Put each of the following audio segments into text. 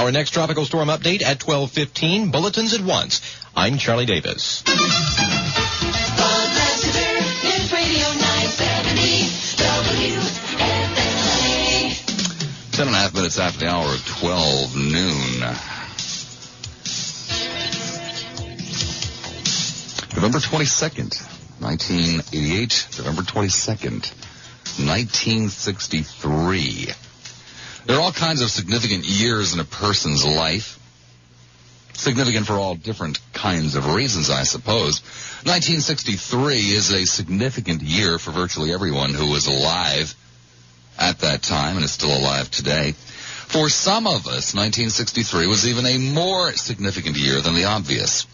Our next tropical storm update at 12:15. Bulletins at once. I'm Charlie Davis. Lassiter is Radio 970 WFLA. 10.5 minutes after the hour of 12 noon. November 22nd, 1988. November 22nd, 1963. There are all kinds of significant years in a person's life. Significant for all different kinds of reasons, I suppose. 1963 is a significant year for virtually everyone who was alive at that time and is still alive today. For some of us, 1963 was even a more significant year than the obvious.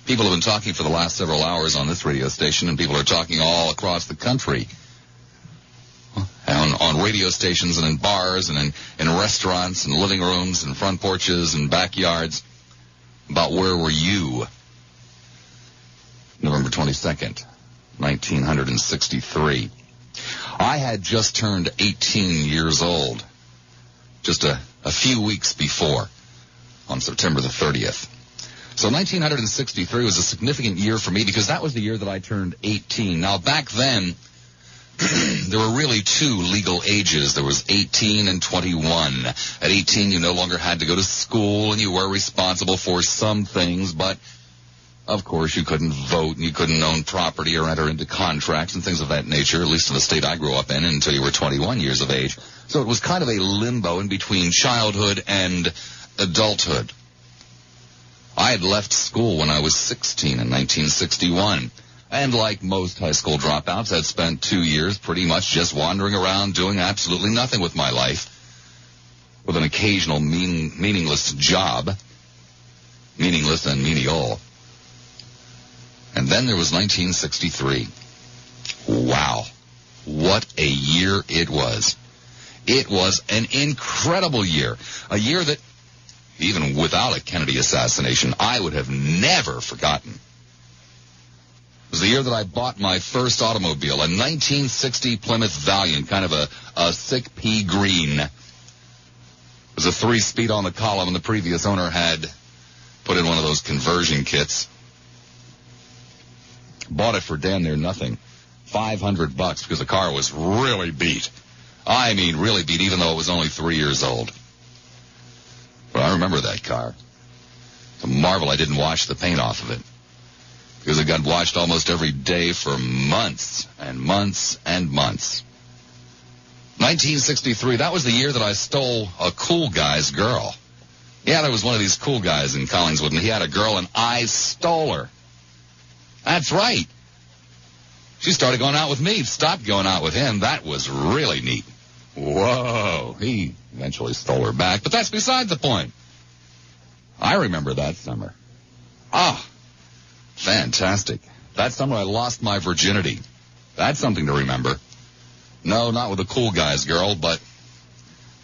People have been talking for the last several hours on this radio station, and people are talking all across the country. On radio stations and in bars and in restaurants and living rooms and front porches and backyards about where were you November 22nd, 1963. I had just turned 18 years old just a few weeks before, on September the 30th. So 1963 was a significant year for me because that was the year that I turned 18. Now, back then, there were really two legal ages. There was 18 and 21. At 18, you no longer had to go to school, and you were responsible for some things, but, of course, you couldn't vote, and you couldn't own property or enter into contracts and things of that nature, at least in the state I grew up in, until you were 21 years of age. So it was kind of a limbo in between childhood and adulthood. I had left school when I was 16 in 1961. And like most high school dropouts, I'd spent 2 years pretty much just wandering around doing absolutely nothing with my life, with an occasional meaningless job, meaningless and menial. And then there was 1963. Wow, what a year it was. It was an incredible year, a year that, even without a Kennedy assassination, I would have never forgotten. It was the year that I bought my first automobile, a 1960 Plymouth Valiant, kind of a sick pea green. It was a 3-speed on the column, and the previous owner had put in one of those conversion kits. Bought it for damn near nothing. $500 because the car was really beat. I mean, really beat, even though it was only 3 years old. But I remember that car. It's a marvel I didn't wash the paint off of it, because it got washed almost every day for months and months and months. 1963, that was the year that I stole a cool guy's girl. Yeah, there was one of these cool guys in Collingswood, and he had a girl, and I stole her. That's right. She started going out with me, stopped going out with him. That was really neat. Whoa. He eventually stole her back, but that's beside the point. I remember that summer. Ah. Fantastic. That summer I lost my virginity. That's something to remember. No, not with a cool guy's girl, but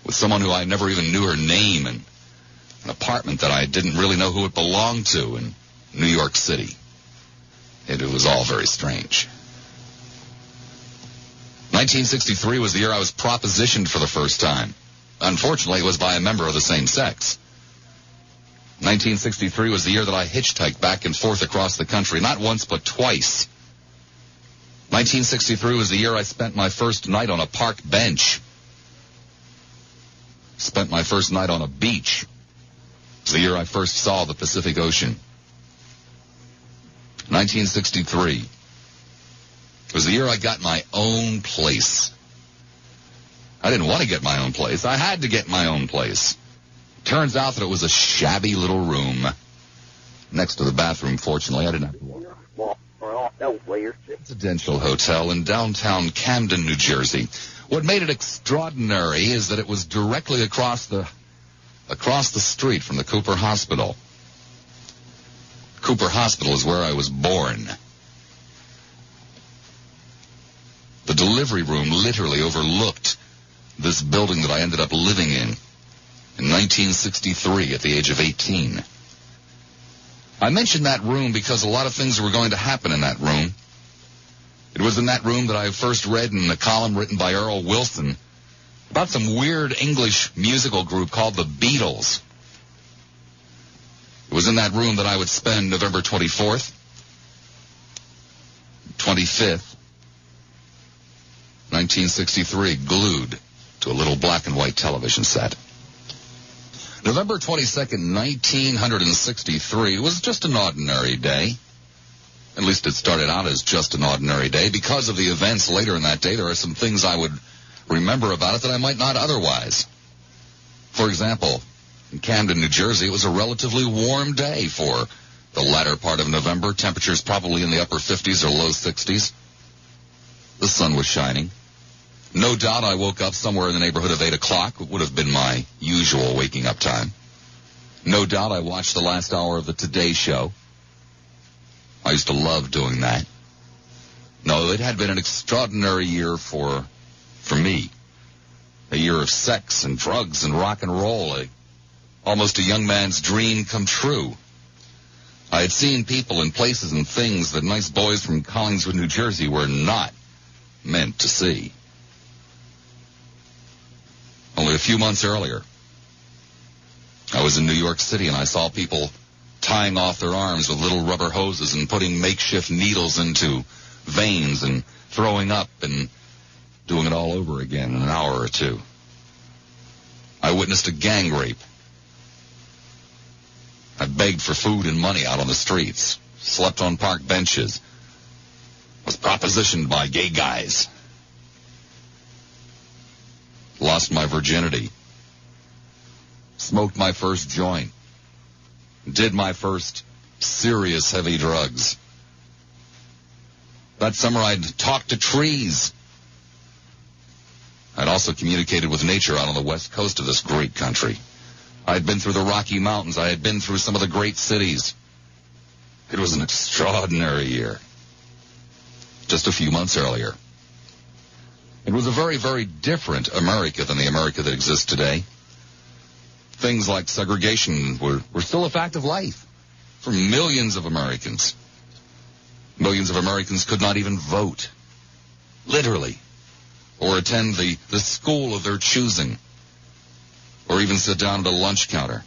with someone who I never even knew her name, and an apartment that I didn't really know who it belonged to in New York City. It was all very strange. 1963 was the year I was propositioned for the first time. Unfortunately, it was by a member of the same sex. 1963 was the year that I hitchhiked back and forth across the country, not once but twice. 1963 was the year I spent my first night on a park bench. Spent my first night on a beach. It was the year I first saw the Pacific Ocean. 1963 was the year I got my own place. I didn't want to get my own place. I had to get my own place. Turns out that it was a shabby little room next to the bathroom. Fortunately, I didn't have to walk. Residential hotel in downtown Camden, New Jersey. What made it extraordinary is that it was directly across the street from the Cooper Hospital. Cooper Hospital is where I was born. The delivery room literally overlooked this building that I ended up living in 1963 at the age of 18. I mentioned that room because a lot of things were going to happen in that room. It was in that room that I first read in a column written by Earl Wilson about some weird English musical group called the Beatles. It was in that room that I would spend November 24th, 25th, 1963, glued to a little black and white television set. November 22nd, 1963 was just an ordinary day. At least it started out as just an ordinary day. Because of the events later in that day, there are some things I would remember about it that I might not otherwise. For example, in Camden, New Jersey, it was a relatively warm day for the latter part of November. Temperatures probably in the upper 50s or low 60s. The sun was shining. No doubt I woke up somewhere in the neighborhood of 8 o'clock. It would have been my usual waking up time. No doubt I watched the last hour of the Today Show. I used to love doing that. No, it had been an extraordinary year for me. A year of sex and drugs and rock and roll. Almost a young man's dream come true. I had seen people and places and things that nice boys from Collingswood, New Jersey were not meant to see. Only a few months earlier, I was in New York City and I saw people tying off their arms with little rubber hoses and putting makeshift needles into veins and throwing up and doing it all over again in an hour or two. I witnessed a gang rape. I begged for food and money out on the streets, slept on park benches, was propositioned by gay guys, lost my virginity, smoked my first joint, did my first serious heavy drugs. That summer I'd talked to trees. I'd also communicated with nature out on the west coast of this great country. I had been through the Rocky Mountains. I had been through some of the great cities. It was an extraordinary year. Just a few months earlier. It was a very, very different America than the America that exists today. Things like segregation were still a fact of life for millions of Americans. Millions of Americans could not even vote, literally, or attend the school of their choosing, or even sit down at a lunch counter.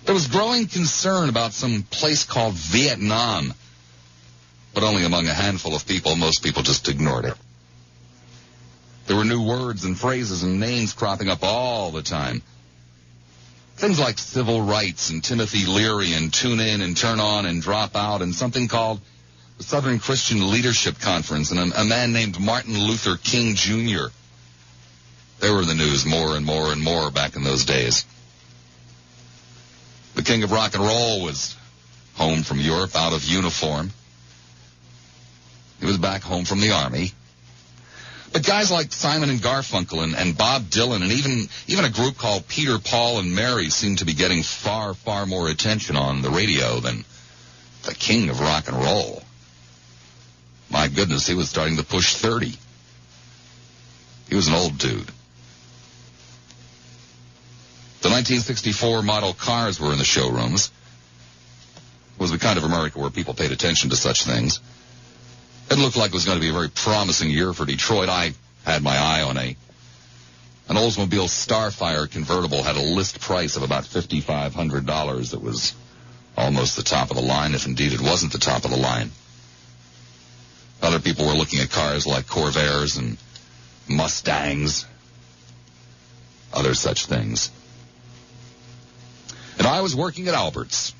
There was growing concern about some place called Vietnam, but only among a handful of people. Most people just ignored it. There were new words and phrases and names cropping up all the time. Things like civil rights and Timothy Leary and tune in and turn on and drop out and something called the Southern Christian Leadership Conference and a man named Martin Luther King Jr. They were in the news more and more and more back in those days. The king of rock and roll was home from Europe out of uniform. He was back home from the army. But guys like Simon and Garfunkel and Bob Dylan and even a group called Peter, Paul, and Mary seemed to be getting far, far more attention on the radio than the king of rock and roll. My goodness, he was starting to push 30. He was an old dude. The 1964 model cars were in the showrooms. It was the kind of America where people paid attention to such things. It looked like it was going to be a very promising year for Detroit. I had my eye on an Oldsmobile Starfire convertible, had a list price of about $5,500. That was almost the top of the line, if indeed it wasn't the top of the line. Other people were looking at cars like Corvairs and Mustangs, other such things. And I was working at Albert's.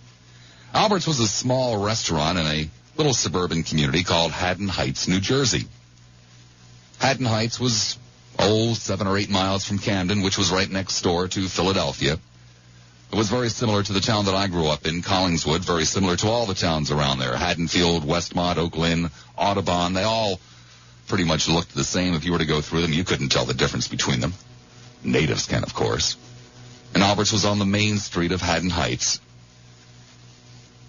Albert's was a small restaurant in a little suburban community called Haddon Heights, New Jersey. Haddon Heights was 7 or 8 miles from Camden, which was right next door to Philadelphia. It was very similar to the town that I grew up in, Collingswood, very similar to all the towns around there. Haddonfield, Westmont, Oak Lynn, Audubon, they all pretty much looked the same. If you were to go through them, you couldn't tell the difference between them. Natives can, of course. And Albert's was on the main street of Haddon Heights.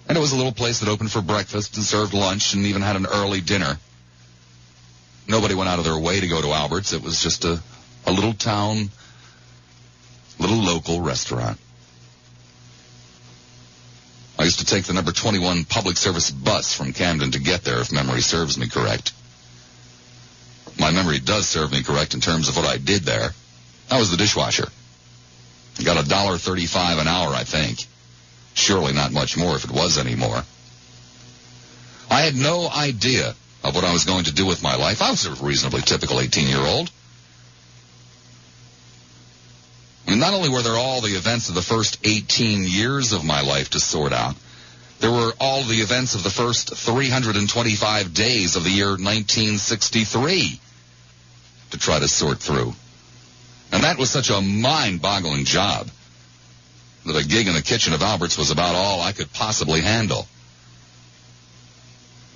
And it was a little place that opened for breakfast and served lunch and even had an early dinner. Nobody went out of their way to go to Albert's. It was just a little town, little local restaurant. I used to take the number 21 public service bus from Camden to get there, if memory serves me correct. My memory does serve me correct in terms of what I did there. I was the dishwasher. I got $1.35 an hour, I think. Surely not much more if it was any more. I had no idea of what I was going to do with my life. I was a reasonably typical 18-year-old. And not only were there all the events of the first 18 years of my life to sort out, there were all the events of the first 325 days of the year 1963 to try to sort through. And that was such a mind-boggling job that a gig in the kitchen of Albert's was about all I could possibly handle.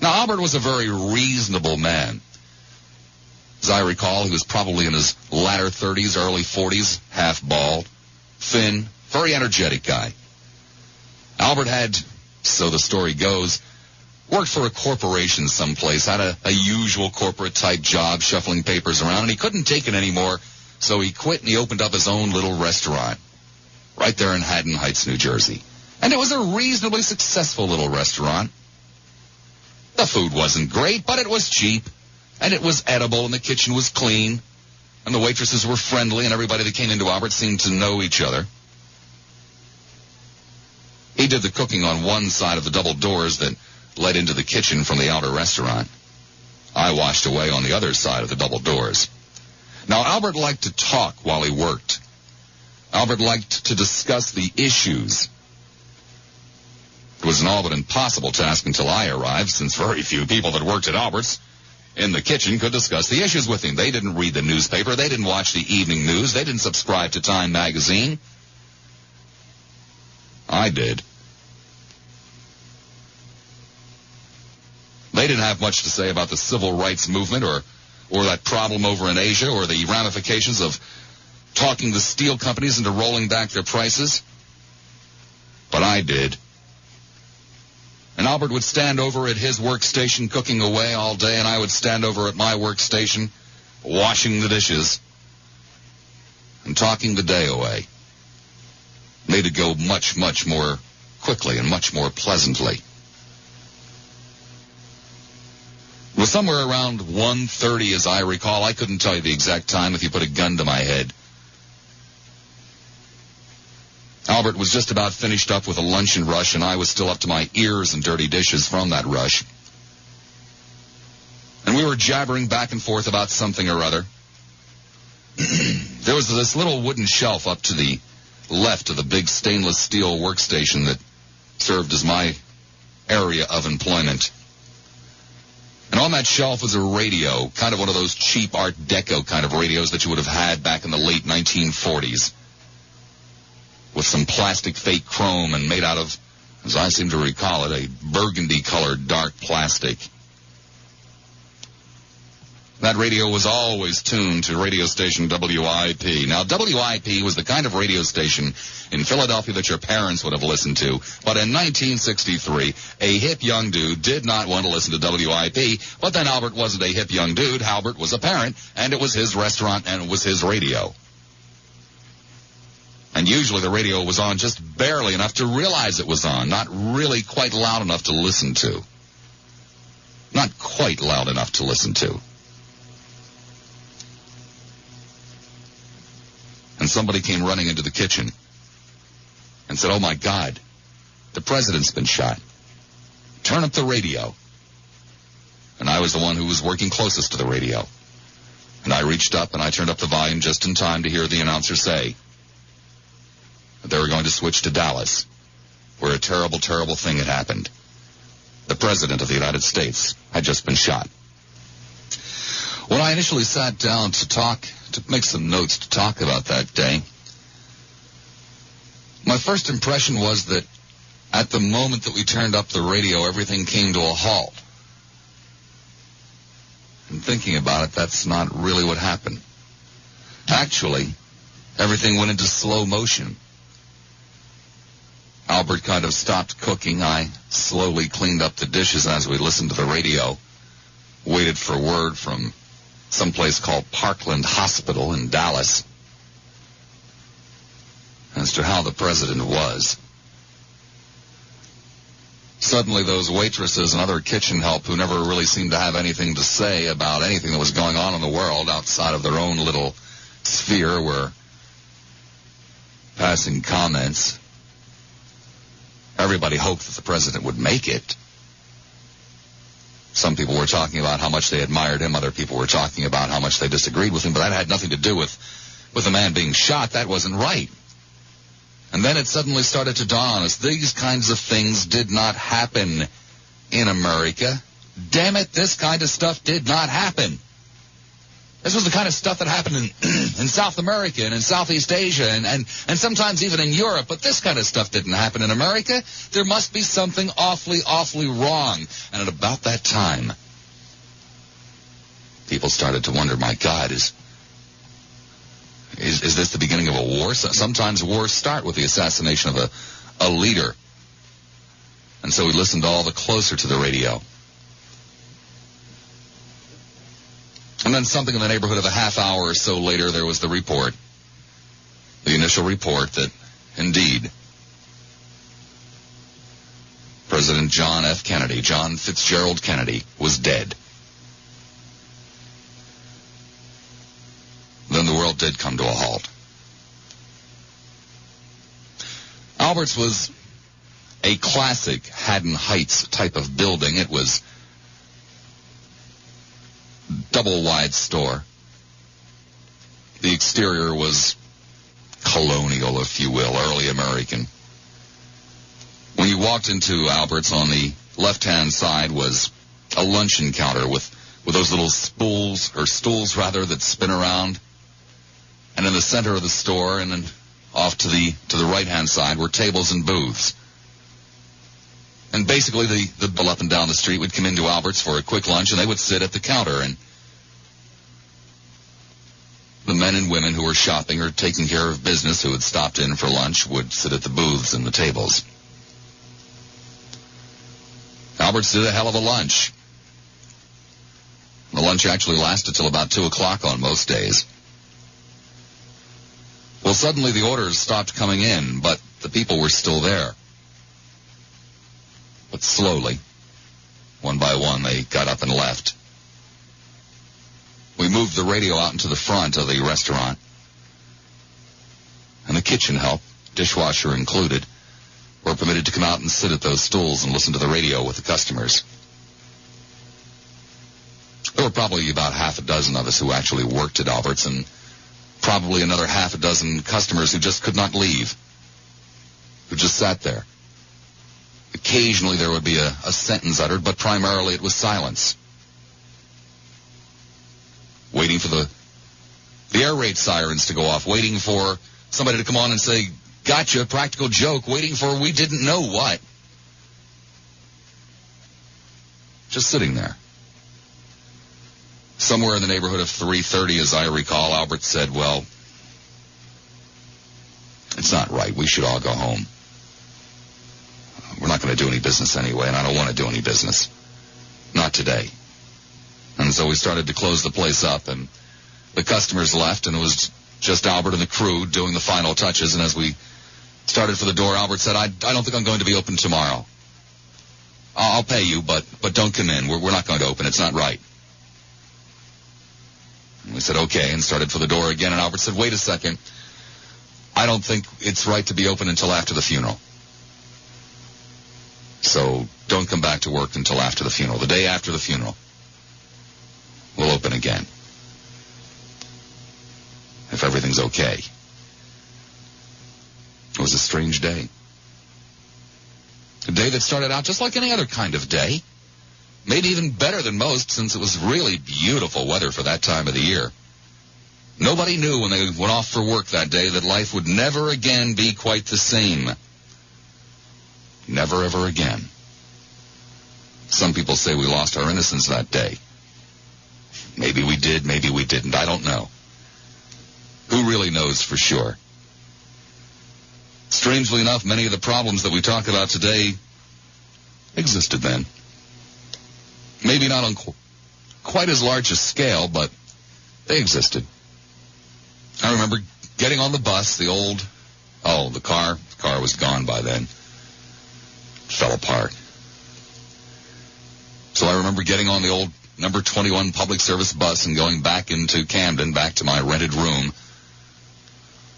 Now, Albert was a very reasonable man. As I recall, he was probably in his latter 30s, early 40s, half bald, thin, very energetic guy. Albert had, so the story goes, worked for a corporation someplace, had a usual corporate-type job, shuffling papers around, and he couldn't take it anymore, so he quit and he opened up his own little restaurant right there in Haddon Heights, New Jersey. And it was a reasonably successful little restaurant. The food wasn't great, but it was cheap, and it was edible, and the kitchen was clean, and the waitresses were friendly, and everybody that came into Albert seemed to know each other. He did the cooking on one side of the double doors that led into the kitchen from the outer restaurant. I washed away on the other side of the double doors. Now, Albert liked to talk while he worked. Albert liked to discuss the issues. It was an all but impossible task until I arrived, since very few people that worked at Albert's in the kitchen could discuss the issues with him. They didn't read the newspaper. They didn't watch the evening news. They didn't subscribe to Time magazine. I did. They didn't have much to say about the civil rights movement or that problem over in Asia or the ramifications of talking the steel companies into rolling back their prices. But I did. And Albert would stand over at his workstation cooking away all day, and I would stand over at my workstation washing the dishes and talking the day away. Made it go much, much more quickly and much more pleasantly. It was somewhere around 1:30, as I recall. I couldn't tell you the exact time if you put a gun to my head. Albert was just about finished up with a luncheon rush, and I was still up to my ears in dirty dishes from that rush. And we were jabbering back and forth about something or other. There was this little wooden shelf up to the left of the big stainless steel workstation that served as my area of employment. And on that shelf was a radio, kind of one of those cheap Art Deco kind of radios that you would have had back in the late 1940s. With some plastic fake chrome and made out of, as I seem to recall it, a burgundy-colored dark plastic. That radio was always tuned to radio station WIP. Now, WIP was the kind of radio station in Philadelphia that your parents would have listened to. But in 1963, a hip young dude did not want to listen to WIP. But then Albert wasn't a hip young dude. Albert was a parent, and it was his restaurant, and it was his radio. And usually the radio was on just barely enough to realize it was on, not really quite loud enough to listen to. Not quite loud enough to listen to. And somebody came running into the kitchen and said, "Oh my God, the president's been shot. Turn up the radio." And I was the one who was working closest to the radio. And I reached up and I turned up the volume just in time to hear the announcer say that they were going to switch to Dallas, where a terrible, terrible thing had happened. The President of the United States had just been shot. When I initially sat down to make some notes to talk about that day, my first impression was that at the moment that we turned up the radio, everything came to a halt. And thinking about it, that's not really what happened. Actually, everything went into slow motion. Albert kind of stopped cooking. I slowly cleaned up the dishes as we listened to the radio, waited for word from someplace called Parkland Hospital in Dallas as to how the president was. Suddenly those waitresses and other kitchen help who never really seemed to have anything to say about anything that was going on in the world outside of their own little sphere were passing comments. Everybody hoped that the president would make it. Some people were talking about how much they admired him. Other people were talking about how much they disagreed with him. But that had nothing to do with the man being shot. That wasn't right. And then it suddenly started to dawn on us. These kinds of things did not happen in America. Damn it, this kind of stuff did not happen. This was the kind of stuff that happened in South America and in Southeast Asia and sometimes even in Europe. But this kind of stuff didn't happen in America. There must be something awfully, awfully wrong. And at about that time, people started to wonder, my God, is this the beginning of a war? Sometimes wars start with the assassination of a leader. And so we listened all the closer to the radio. And then something in the neighborhood of a half hour or so later, there was the report, the initial report that, indeed, President John F. Kennedy, John Fitzgerald Kennedy, was dead. Then the world did come to a halt. Albert's was a classic Haddon Heights type of building. It was double-wide store. The exterior was colonial, if you will, early American. When you walked into Albert's, on the left-hand side was a luncheon counter with those little stools that spin around. And in the center of the store and then off to the right-hand side were tables and booths. And basically the people up and down the street would come into Albert's for a quick lunch, and they would sit at the counter. And the men and women who were shopping or taking care of business who had stopped in for lunch would sit at the booths and the tables. Albert's did a hell of a lunch. The lunch actually lasted till about 2 o'clock on most days. Well, suddenly the orders stopped coming in, but the people were still there. But slowly, one by one, they got up and left. We moved the radio out into the front of the restaurant. And the kitchen help, dishwasher included, were permitted to come out and sit at those stools and listen to the radio with the customers. There were probably about half a dozen of us who actually worked at Albert's, and probably another half a dozen customers who just could not leave, who just sat there. Occasionally there would be a sentence uttered, but primarily it was silence. Waiting for the air raid sirens to go off, waiting for somebody to come on and say, gotcha, practical joke, waiting for we didn't know what. Just sitting there. Somewhere in the neighborhood of 3:30, as I recall, Albert said, well, it's not right. We should all go home. We're not going to do any business anyway, and I don't want to do any business. Not today. And so we started to close the place up, and the customers left, and it was just Albert and the crew doing the final touches. And as we started for the door, Albert said, I don't think I'm going to be open tomorrow. I'll pay you, but don't come in. We're not going to open. It's not right. And we said, okay, and started for the door again. And Albert said, wait a second. I don't think it's right to be open until after the funeral. So don't come back to work until after the funeral. The day after the funeral, we'll open again, if everything's okay. It was a strange day. A day that started out just like any other kind of day. Maybe even better than most, since it was really beautiful weather for that time of the year. Nobody knew when they went off for work that day that life would never again be quite the same. Never, ever again. Some people say we lost our innocence that day. Maybe we did, maybe we didn't. I don't know. Who really knows for sure? Strangely enough, many of the problems that we talk about today existed then. Maybe not on quite as large a scale, but they existed. I remember getting on the bus, the car was gone by then. Fell apart. So I remember getting on the old number 21 public service bus and going back into Camden, back to my rented room,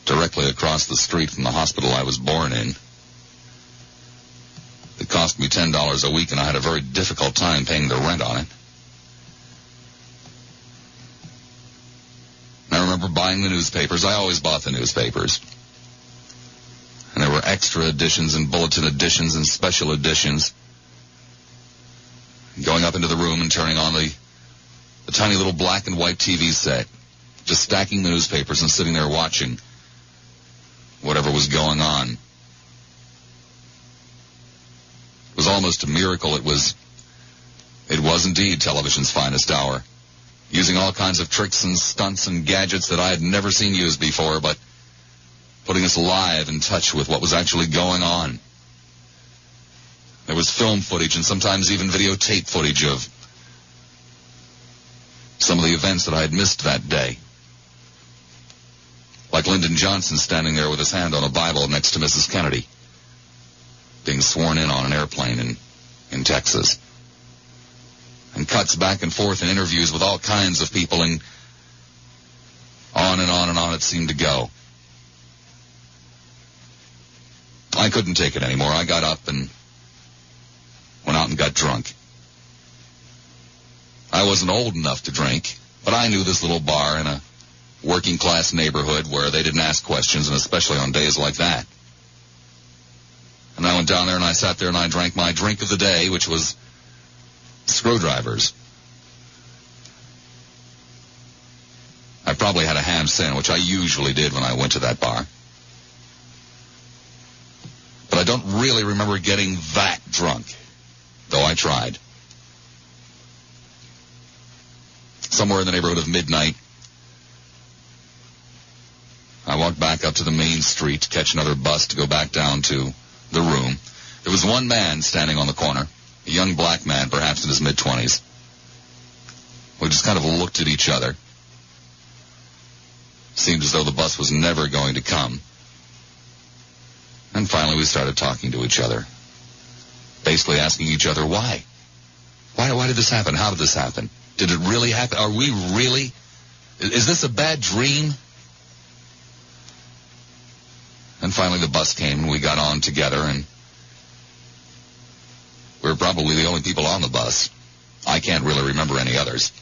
directly across the street from the hospital I was born in. me $10 a week, and I had a very difficult time paying the rent on it. I remember buying the newspapers. I always bought the newspapers. And there were extra editions and bulletin editions and special editions. Going up into the room and turning on the tiny little black and white TV set, just stacking the newspapers and sitting there watching whatever was going on. It was almost a miracle. It was indeed television's finest hour, using all kinds of tricks and stunts and gadgets that I had never seen used before, but putting us live in touch with what was actually going on. There was film footage and sometimes even videotape footage of some of the events that I had missed that day. Like Lyndon Johnson standing there with his hand on a Bible next to Mrs. Kennedy, being sworn in on an airplane in Texas. And cuts back and forth in interviews with all kinds of people, and on and on and on it seemed to go. I couldn't take it anymore. I got up and went out and got drunk. I wasn't old enough to drink, but I knew this little bar in a working-class neighborhood where they didn't ask questions, and especially on days like that. And I went down there and I sat there and I drank my drink of the day, which was screwdrivers. I probably had a ham sandwich. I usually did when I went to that bar. But I don't really remember getting that drunk, though I tried. Somewhere in the neighborhood of midnight, I walked back up to the main street to catch another bus to go back down to the room. There was one man standing on the corner, a young black man, perhaps in his mid-20s. We just kind of looked at each other. Seemed as though the bus was never going to come. And finally we started talking to each other, basically asking each other why. Why did this happen? How did this happen? Did it really happen? Are we really? Is this a bad dream? And finally the bus came and we got on together, and we were probably the only people on the bus. I can't really remember any others.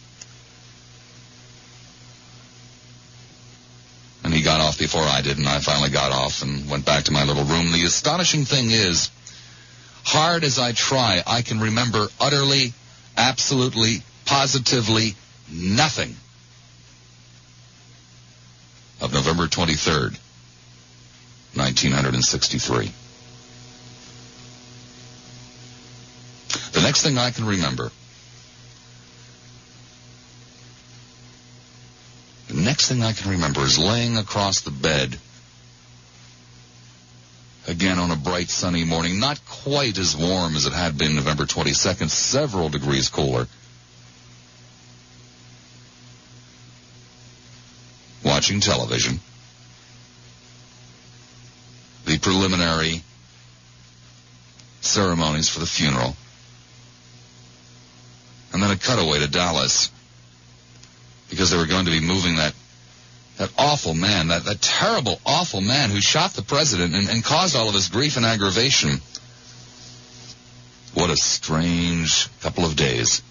And he got off before I did, and I finally got off and went back to my little room. The astonishing thing is, hard as I try, I can remember utterly, absolutely, positively nothing of November 23rd, 1963. The next thing I can remember, is laying across the bed again on a bright sunny morning, not quite as warm as it had been November 22nd, several degrees cooler, watching television, the preliminary ceremonies for the funeral, and then a cutaway to Dallas, because they were going to be moving that awful man, that terrible, awful man who shot the president and caused all of this grief and aggravation. What a strange couple of days.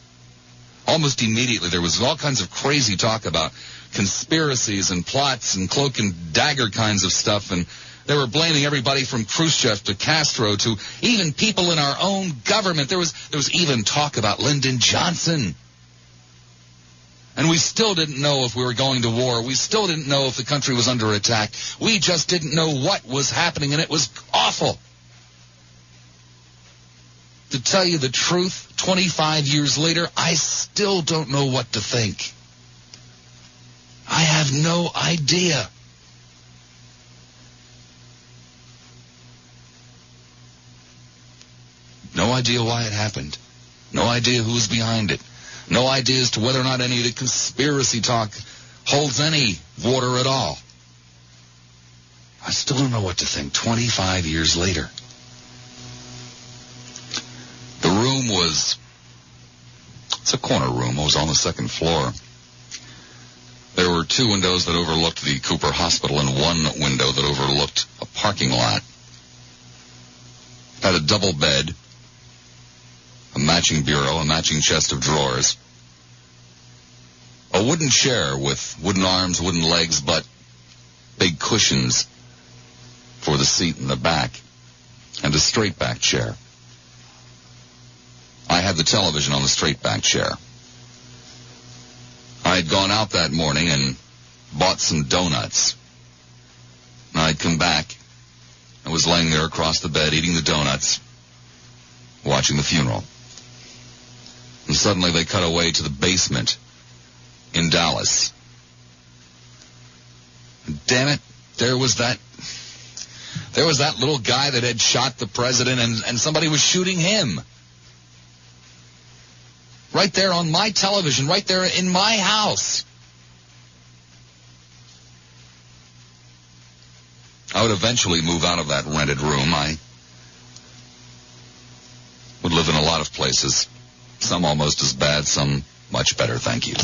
Almost immediately, there was all kinds of crazy talk about conspiracies and plots and cloak and dagger kinds of stuff, and they were blaming everybody from Khrushchev to Castro to even people in our own government. There was even talk about Lyndon Johnson. And we still didn't know if we were going to war. We still didn't know if the country was under attack. We just didn't know what was happening, and it was awful. To tell you the truth, 25 years later, I still don't know what to think. I have no idea. No idea why it happened. No idea who was behind it. No idea as to whether or not any of the conspiracy talk holds any water at all. I still don't know what to think 25 years later. The room it's a corner room. It was on the second floor. There were two windows that overlooked the Cooper Hospital and one window that overlooked a parking lot. Had a double bed matching bureau, a matching chest of drawers, a wooden chair with wooden arms, wooden legs, but big cushions for the seat in the back, and a straight-back chair. I had the television on the straight-back chair. I had gone out that morning and bought some donuts. And I'd come back and was laying there across the bed eating the donuts, watching the funeral. And suddenly they cut away to the basement in Dallas. And damn it, there was that little guy that had shot the president, and somebody was shooting him. Right there on my television, right there in my house. I would eventually move out of that rented room. I would live in a lot of places, some almost as bad, some much better, thank you.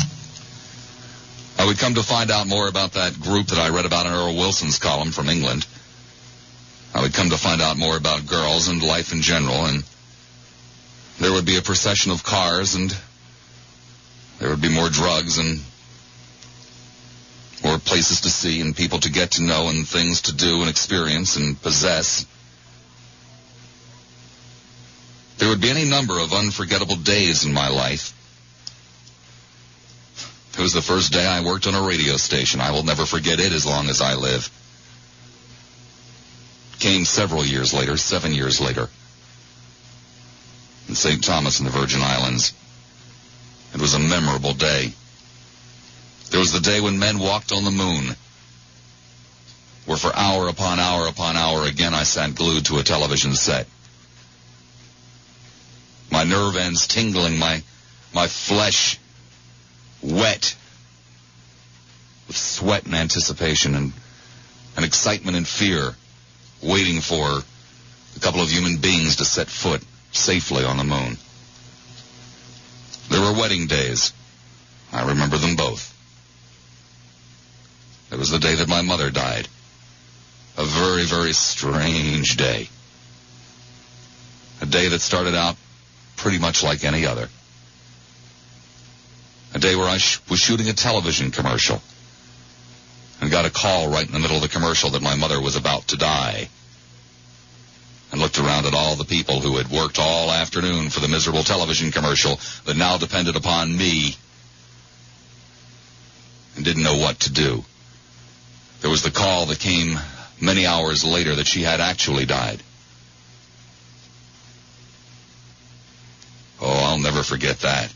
I would come to find out more about that group that I read about in Earl Wilson's column from England. I would come to find out more about girls and life in general, and there would be a procession of cars, and there would be more drugs and more places to see and people to get to know and things to do and experience and possess. There would be any number of unforgettable days in my life. It was the first day I worked on a radio station. I will never forget it as long as I live. Came several years later, 7 years later, in St. Thomas in the Virgin Islands. It was a memorable day. There was the day when men walked on the moon, where for hour upon hour upon hour again I sat glued to a television set. My nerve ends tingling, my flesh wet with sweat and anticipation and excitement and fear, waiting for a couple of human beings to set foot safely on the moon. There were wedding days. I remember them both. It was the day that my mother died. A very, very strange day. A day that started out pretty much like any other. A day where I was shooting a television commercial and got a call right in the middle of the commercial that my mother was about to die. And looked around at all the people who had worked all afternoon for the miserable television commercial that now depended upon me and didn't know what to do. There was the call that came many hours later that she had actually died. Oh, I'll never forget that.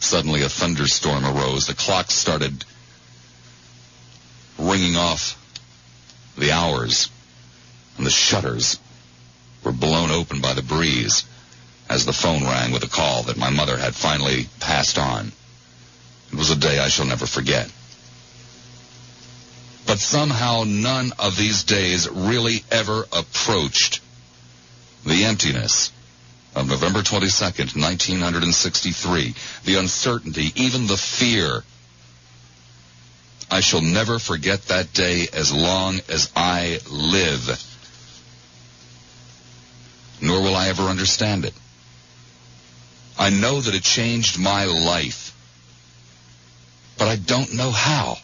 Suddenly a thunderstorm arose. The clock started ringing off the hours, and the shutters were blown open by the breeze as the phone rang with a call that my mother had finally passed on. It was a day I shall never forget. But somehow none of these days really ever approached the emptiness of November 22nd, 1963, the uncertainty, even the fear. I shall never forget that day as long as I live. Nor will I ever understand it. I know that it changed my life, but I don't know how.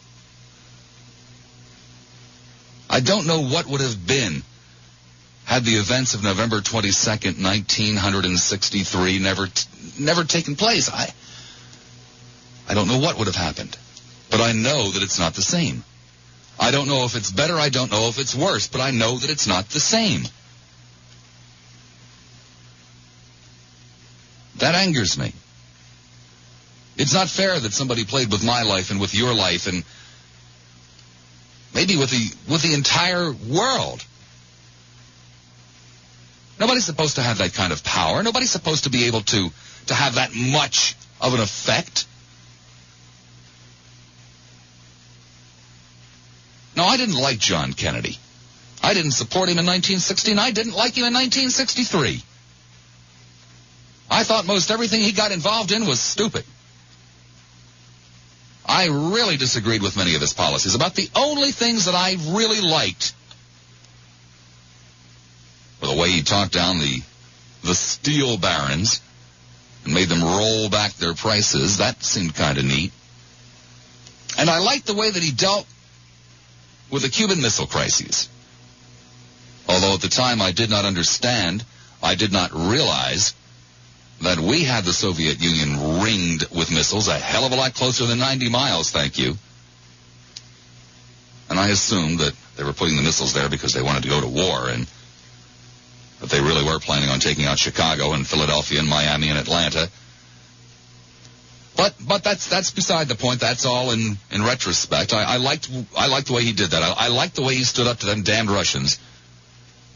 I don't know what would have been had the events of November 22nd, 1963 never taken place. I don't know what would have happened, but I know that it's not the same. I don't know if it's better, I don't know if it's worse, but I know that it's not the same. That angers me. It's not fair that somebody played with my life and with your life and maybe with the entire world. Nobody's supposed to have that kind of power. Nobody's supposed to be able to have that much of an effect. No, I didn't like John Kennedy. I didn't support him in 1969. I didn't like him in 1963. I thought most everything he got involved in was stupid. I really disagreed with many of his policies. About the only things that I really liked were the way he talked down the steel barons and made them roll back their prices. That seemed kind of neat. And I liked the way that he dealt with the Cuban Missile Crisis. Although at the time I did not understand, I did not realize that we had the Soviet Union ringed with missiles a hell of a lot closer than 90 miles, thank you. And I assumed that they were putting the missiles there because they wanted to go to war, and that they really were planning on taking out Chicago and Philadelphia and Miami and Atlanta. But that's beside the point. That's all in retrospect. I liked the way he did that. I liked the way he stood up to them damned Russians,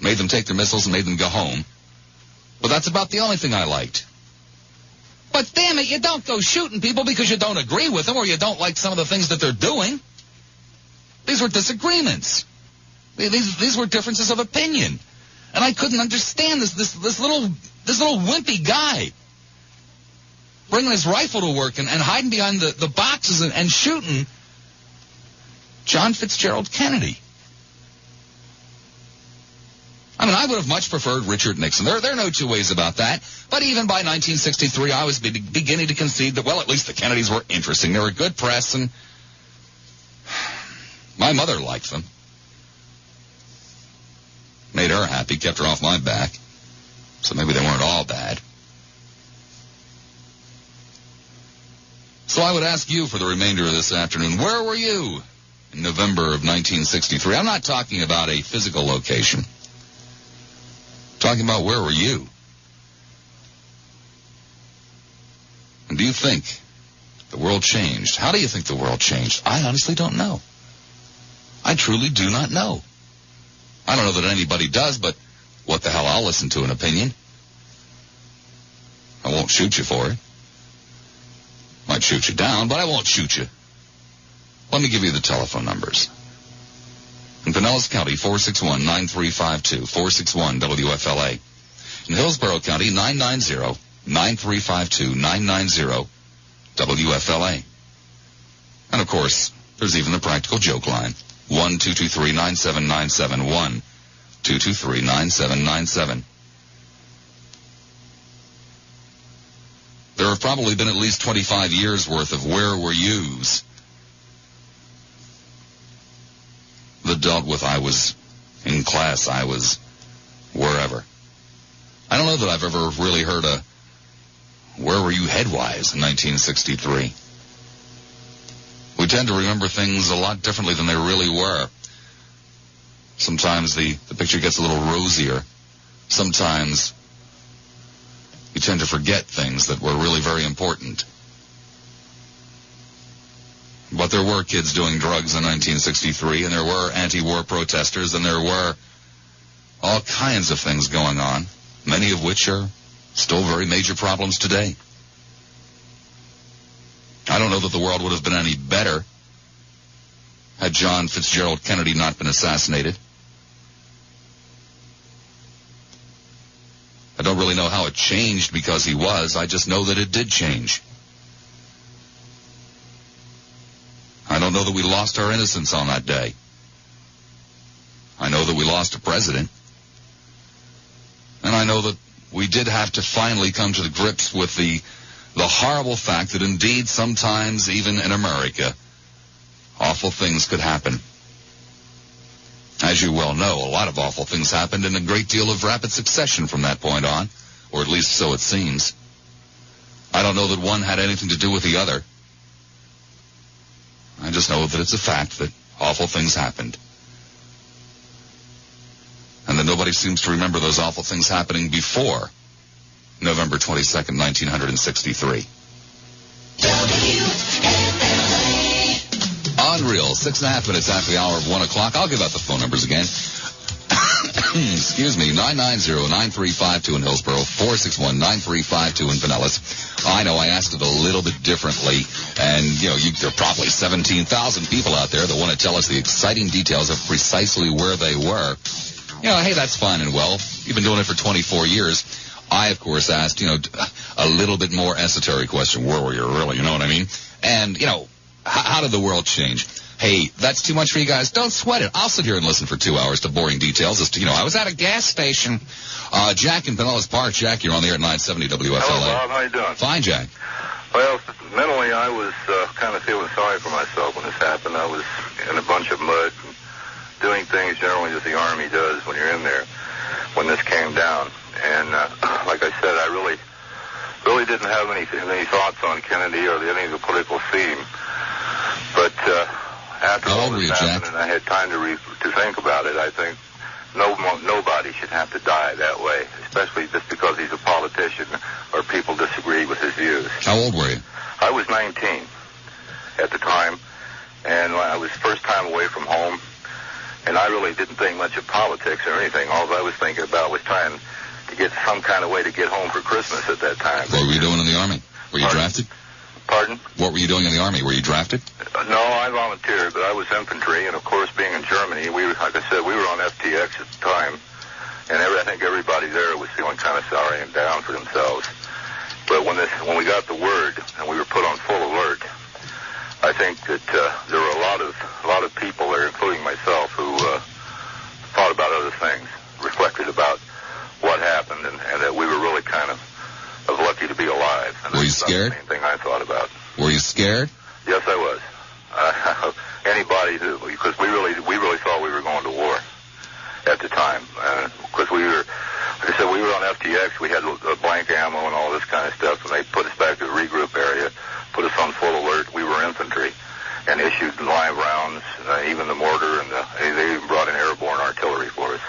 made them take their missiles and made them go home. But that's about the only thing I liked. But damn it, you don't go shooting people because you don't agree with them or you don't like some of the things that they're doing. These were disagreements. These were differences of opinion. And I couldn't understand this little wimpy guy bringing his rifle to work and hiding behind the boxes and shooting John Fitzgerald Kennedy. I mean, I would have much preferred Richard Nixon. There are no two ways about that. But even by 1963, I was beginning to concede that, well, at least the Kennedys were interesting. They were good press, and my mother liked them. Made her happy, kept her off my back. So maybe they weren't all bad. So I would ask you for the remainder of this afternoon, where were you in November of 1963? I'm not talking about a physical location. Talking about where were you? And do you think the world changed? How do you think the world changed? I honestly don't know. I truly do not know. I don't know that anybody does, but what the hell, I'll listen to an opinion. I won't shoot you for it. Might shoot you down, but I won't shoot you. Let me give you the telephone numbers. In Pinellas County, 461-9352, 461-WFLA. In Hillsborough County, 990-9352, 990-WFLA. And, of course, there's even the practical joke line, 1-223-9797, 1-223-9797. There have probably been at least 25 years' worth of where were yous that dealt with I was in class, I was wherever. I don't know that I've ever really heard a where were you headwise in 1963. We tend to remember things a lot differently than they really were. Sometimes the picture gets a little rosier. Sometimes you tend to forget things that were really very important. But there were kids doing drugs in 1963, and there were anti-war protesters, and there were all kinds of things going on, many of which are still very major problems today. I don't know that the world would have been any better had John Fitzgerald Kennedy not been assassinated. I don't really know how it changed because he was. I just know that it did change. I don't know that we lost our innocence on that day. I know that we lost a president. And I know that we did have to finally come to the grips with the horrible fact that indeed sometimes, even in America, awful things could happen. As you well know, a lot of awful things happened in a great deal of rapid succession from that point on, or at least so it seems. I don't know that one had anything to do with the other. I just know that it's a fact that awful things happened. And that nobody seems to remember those awful things happening before November 22nd, 1963. Unreal. 6.5 minutes after the hour of 1 o'clock. I'll give out the phone numbers again. Excuse me, 990-9352 in Hillsborough, 461-9352 in Pinellas. I know I asked it a little bit differently, and, there are probably 17,000 people out there that want to tell us the exciting details of precisely where they were. Hey, that's fine and well. You've been doing it for 24 years. I, of course, asked, a little bit more esoteric question. Where were you really? You know what I mean? And, how did the world change? Hey, that's too much for you guys. Don't sweat it. I'll sit here and listen for 2 hours to boring details as to, I was at a gas station. Jack in Pinellas Park. Jack, you're on the air at 970 WFLA. Hello, Bob. How you doing? Fine, Jack. Well, mentally, I was kind of feeling sorry for myself when this happened. I was in a bunch of mud, and doing things generally that the Army does when you're in there, when this came down. And like I said, I really didn't have any thoughts on Kennedy or any of the political theme. But after all this happened, and I had time to think about it, I think nobody should have to die that way, especially just because he's a politician or people disagree with his views. How old were you? I was 19 at the time, and I was first time away from home, and I really didn't think much of politics or anything. All I was thinking about was trying to get some kind of way to get home for Christmas at that time. What were you doing in the Army? Were you drafted? Pardon? What were you doing in the Army? Were you drafted? No, I volunteered, but I was infantry, and of course, being in Germany, like I said, we were on FTX at the time, and I think everybody there was feeling kind of sorry and down for themselves. But when we got the word and we were put on full alert, I think that there were a lot of people there, including myself, who thought about other things, reflected about what happened, and that we were really kind of lucky to be alive. And were you scared? That's the main thing I thought about. Were you scared? Yes, I was. Anybody who, because we really thought we were going to war at the time, because we were, like I said, we were on FTX. We had blank ammo and all this kind of stuff, and they put us back to the regroup area, put us on full alert. We were infantry, and issued live rounds, even the mortar, and they even brought in airborne artillery for us.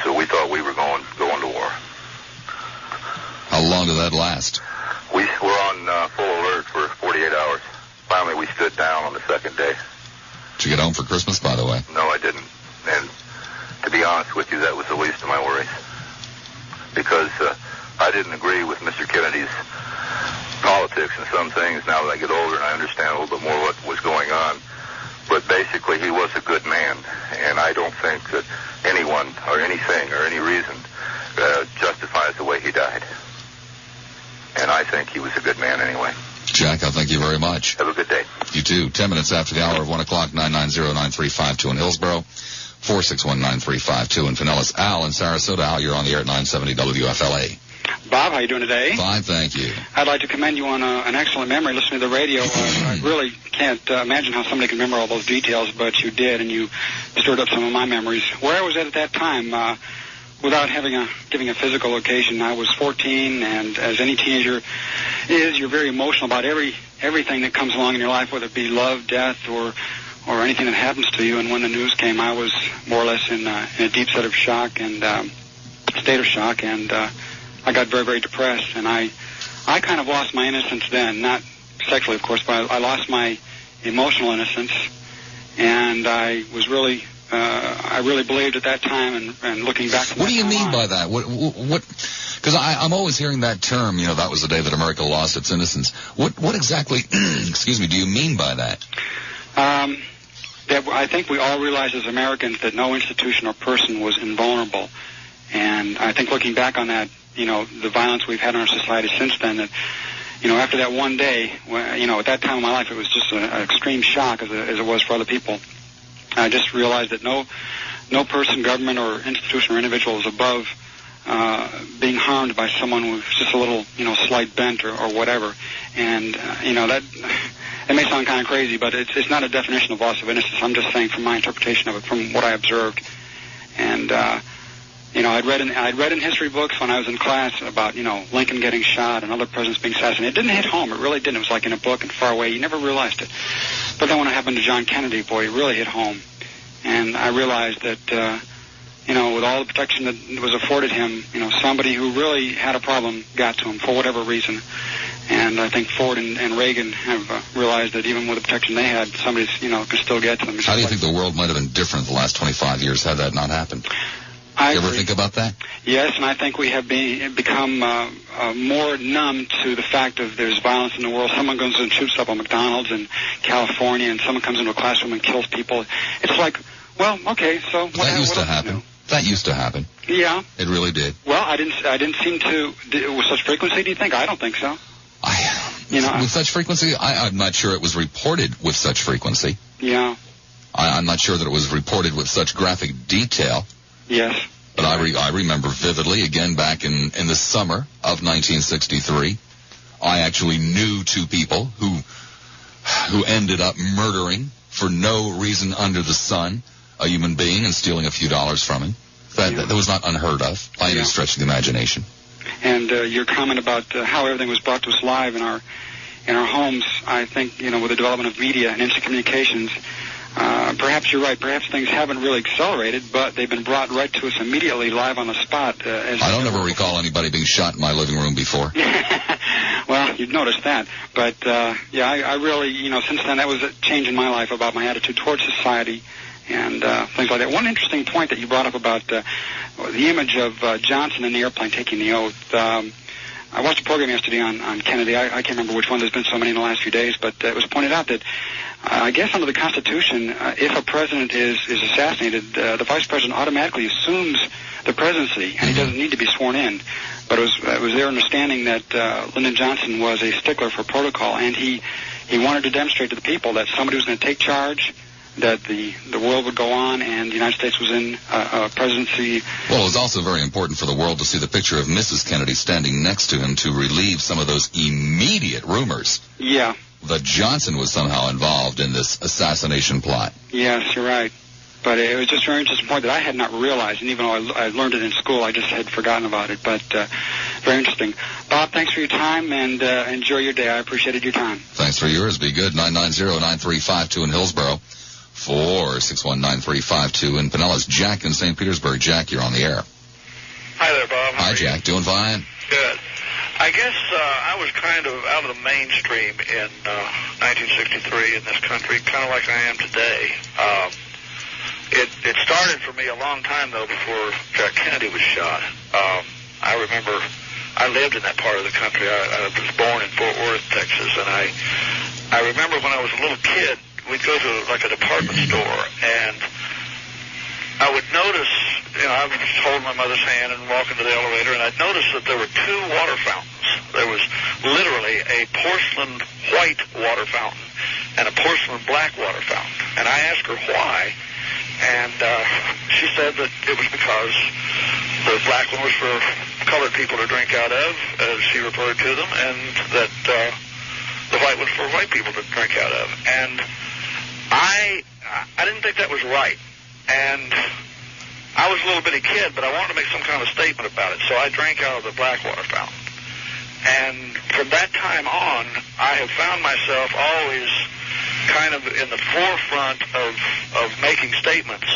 So we thought we were going to war. How long did that last? We were on full alert for 48 hours. Finally, we stood down on the second day. Did you get home for Christmas, by the way? No, I didn't. And to be honest with you, that was the least of my worries. Because I didn't agree with Mr. Kennedy's politics and some things. Now that I get older and I understand a little bit more what was going on. But basically, he was a good man. And I don't think that anyone or anything or any reason justifies the way he died. And I think he was a good man anyway. Jack, I thank you very much. Have a good day. You too. 10 minutes after the hour of 1 o'clock, 990-9352 in Hillsborough, 461-9352 in Pinellas. Al in Sarasota. Al, you're on the air at 970 WFLA. Bob, how you doing today? Fine, thank you. I'd like to commend you on an excellent memory listening to the radio. I really can't imagine how somebody can remember all those details, but you did, and you stirred up some of my memories. Where I was at that time, without giving a physical location, I was 14, and as any teenager is, you're very emotional about everything that comes along in your life, whether it be love, death, or anything that happens to you. And when the news came, I was more or less in a deep state of shock and I got very, very depressed. And I kind of lost my innocence then, not sexually, of course, but I lost my emotional innocence, and I was really. I really believed at that time, and looking back. What do you mean by that? What? Because I'm always hearing that term. That was the day that America lost its innocence. What exactly? Excuse me. Do you mean by that? That I think we all realize as Americans that no institution or person was invulnerable, and I think looking back on that, the violence we've had in our society since then, that. After that one day, at that time of my life, it was just an extreme shock as it was for other people. I just realized that no person, government, or institution or individual is above being harmed by someone with just a little, slight bent or whatever. And, that may sound kind of crazy, but it's not a definition of loss of innocence. I'm just saying from my interpretation of it, from what I observed. And, I'd read in history books when I was in class about, Lincoln getting shot and other presidents being assassinated. It didn't hit home. It really didn't. It was like in a book and far away. You never realized it. But then when it happened to John Kennedy, boy, it really hit home. And I realized that, with all the protection that was afforded him, somebody who really had a problem got to him for whatever reason. And I think Ford and Reagan have realized that even with the protection they had, somebody's, could still get to them. How do you think the world might have been different the last 25 years had that not happened? I you ever agree. think about that? Yes, and I think we have become more numb to the fact of there's violence in the world. Someone goes and shoots up a McDonald's in California, and someone comes into a classroom and kills people. It's like, well, okay, so what that used to else happen. New? That used to happen. Yeah, it really did. Well, I didn't seem to with such frequency. Do you think? I don't think so. With such frequency, I'm not sure it was reported with such frequency. Yeah. I'm not sure that it was reported with such graphic detail. Yes. But I remember vividly, again, back in the summer of 1963, I actually knew two people who ended up murdering for no reason under the sun a human being and stealing a few dollars from him. That was not unheard of by any stretch of the imagination. And your comment about how everything was brought to us live in our homes, I think, with the development of media and instant communications, perhaps you're right. Perhaps things haven't really accelerated, but they've been brought right to us immediately live on the spot. I don't ever recall anybody being shot in my living room before. Well, you've noticed that. But, I really, since then, that was a change in my life about my attitude towards society and things like that. One interesting point that you brought up about the image of Johnson in the airplane taking the oath. I watched a program yesterday on Kennedy. I can't remember which one. There's been so many in the last few days, but it was pointed out that I guess under the Constitution, if a president is assassinated, the vice president automatically assumes the presidency, and he doesn't need to be sworn in. But it was their understanding that Lyndon Johnson was a stickler for protocol, and he wanted to demonstrate to the people that somebody was going to take charge, that the world would go on, and the United States was in a presidency. Well, it was also very important for the world to see the picture of Mrs. Kennedy standing next to him to relieve some of those immediate rumors. Yeah. That Johnson was somehow involved in this assassination plot. Yes, you're right. But it was just a very interesting point that I had not realized, and even though I learned it in school, I just had forgotten about it. But very interesting. Bob, thanks for your time, and enjoy your day. I appreciated your time. Thanks for yours. Be good. 990-9352 in Hillsborough. 4619352 in Pinellas. Jack in St. Petersburg. Jack, you're on the air. Hi there, Bob. Hi, Jack. Doing fine? Good. I guess I was kind of out of the mainstream in 1963 in this country, kind of like I am today. It started for me a long time, though, before Jack Kennedy was shot. I remember I lived in that part of the country. I was born in Fort Worth, Texas, and I remember when I was a little kid, we'd go to like a department store, and I would notice, I would just hold my mother's hand and walk into the elevator, and I'd notice that there were two water fountains. There was literally a porcelain white water fountain and a porcelain black water fountain. And I asked her why, and she said that it was because the black one was for colored people to drink out of, as she referred to them, and that the white was for white people to drink out of. And I didn't think that was right, and I was a little bitty kid, but I wanted to make some kind of a statement about it, so I drank out of the black water fountain. And from that time on, I have found myself always kind of in the forefront of making statements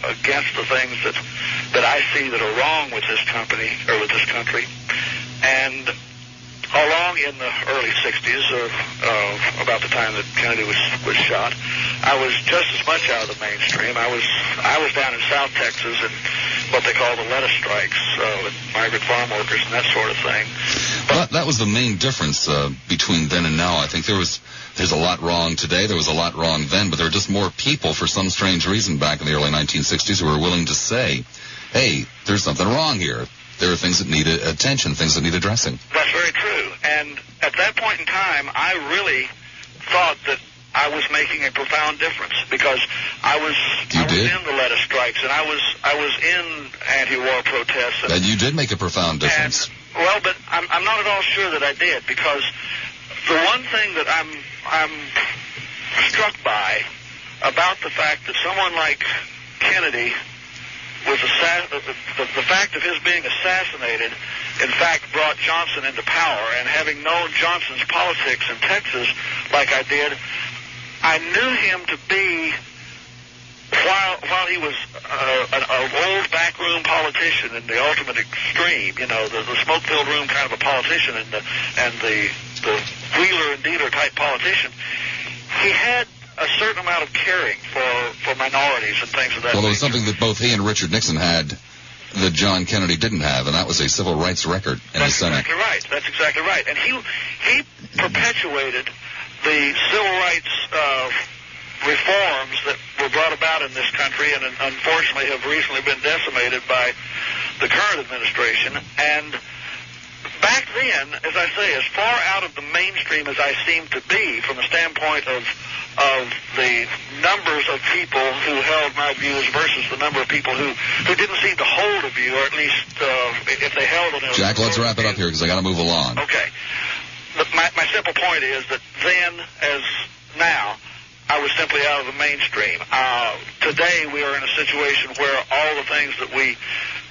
against the things that I see that are wrong with this company or with this country. And along in the early 60s, about the time that Kennedy was shot, I was just as much out of the mainstream. I was down in South Texas in what they call the lettuce strikes with migrant farm workers and that sort of thing. But that was the main difference between then and now. I think there's a lot wrong today. There was a lot wrong then, but there were just more people for some strange reason back in the early 1960s who were willing to say, hey, there's something wrong here. There are things that need attention, things that need addressing. That's very true. And at that point in time, I really thought that I was making a profound difference because I was in the lettuce strikes and I was in anti-war protests. And you did make a profound difference. But I'm not at all sure that I did, because the one thing that I'm struck by about the fact that someone like Kennedy was the fact of his being assassinated, in fact, brought Johnson into power. And having known Johnson's politics in Texas like I did, I knew him to be, while he was an old backroom politician in the ultimate extreme, the smoke-filled room kind of a politician and the wheeler and dealer type politician, he had a certain amount of caring for minorities and things of that nature. Well, there was something that both he and Richard Nixon had that John Kennedy didn't have, and that was a civil rights record in the Senate. Exactly right. That's exactly right. And he perpetuated the civil rights reforms that were brought about in this country and unfortunately have recently been decimated by the current administration. And back then, as I say, as far out of the mainstream as I seemed to be from the standpoint of of the numbers of people who held my views versus the number of people who didn't seem to hold a view, or at least if they held it. Jack, let's wrap it up here because I got to move along. Okay. My simple point is that then, as now, I was simply out of the mainstream. Today, we are in a situation where all the things that we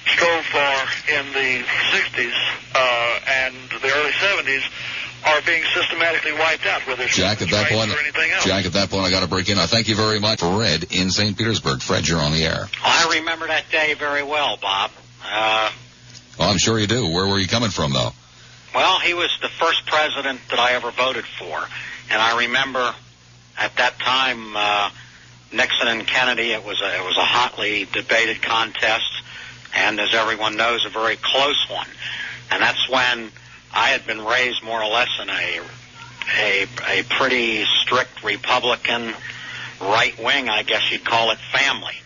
strove for in the 60s and the early 70s are being systematically wiped out, whether it's Jack, at that point, or anything else. Jack, at that point, I got to break in. I thank you very much. Fred in St. Petersburg. Fred, you're on the air. I remember that day very well, Bob. Well, I'm sure you do. Where were you coming from, though? Well, he was the first president that I ever voted for. And I remember at that time, Nixon and Kennedy, it was a hotly debated contest, and as everyone knows, a very close one. And that's when I had been raised more or less in a pretty strict Republican right wing, I guess you'd call it, family.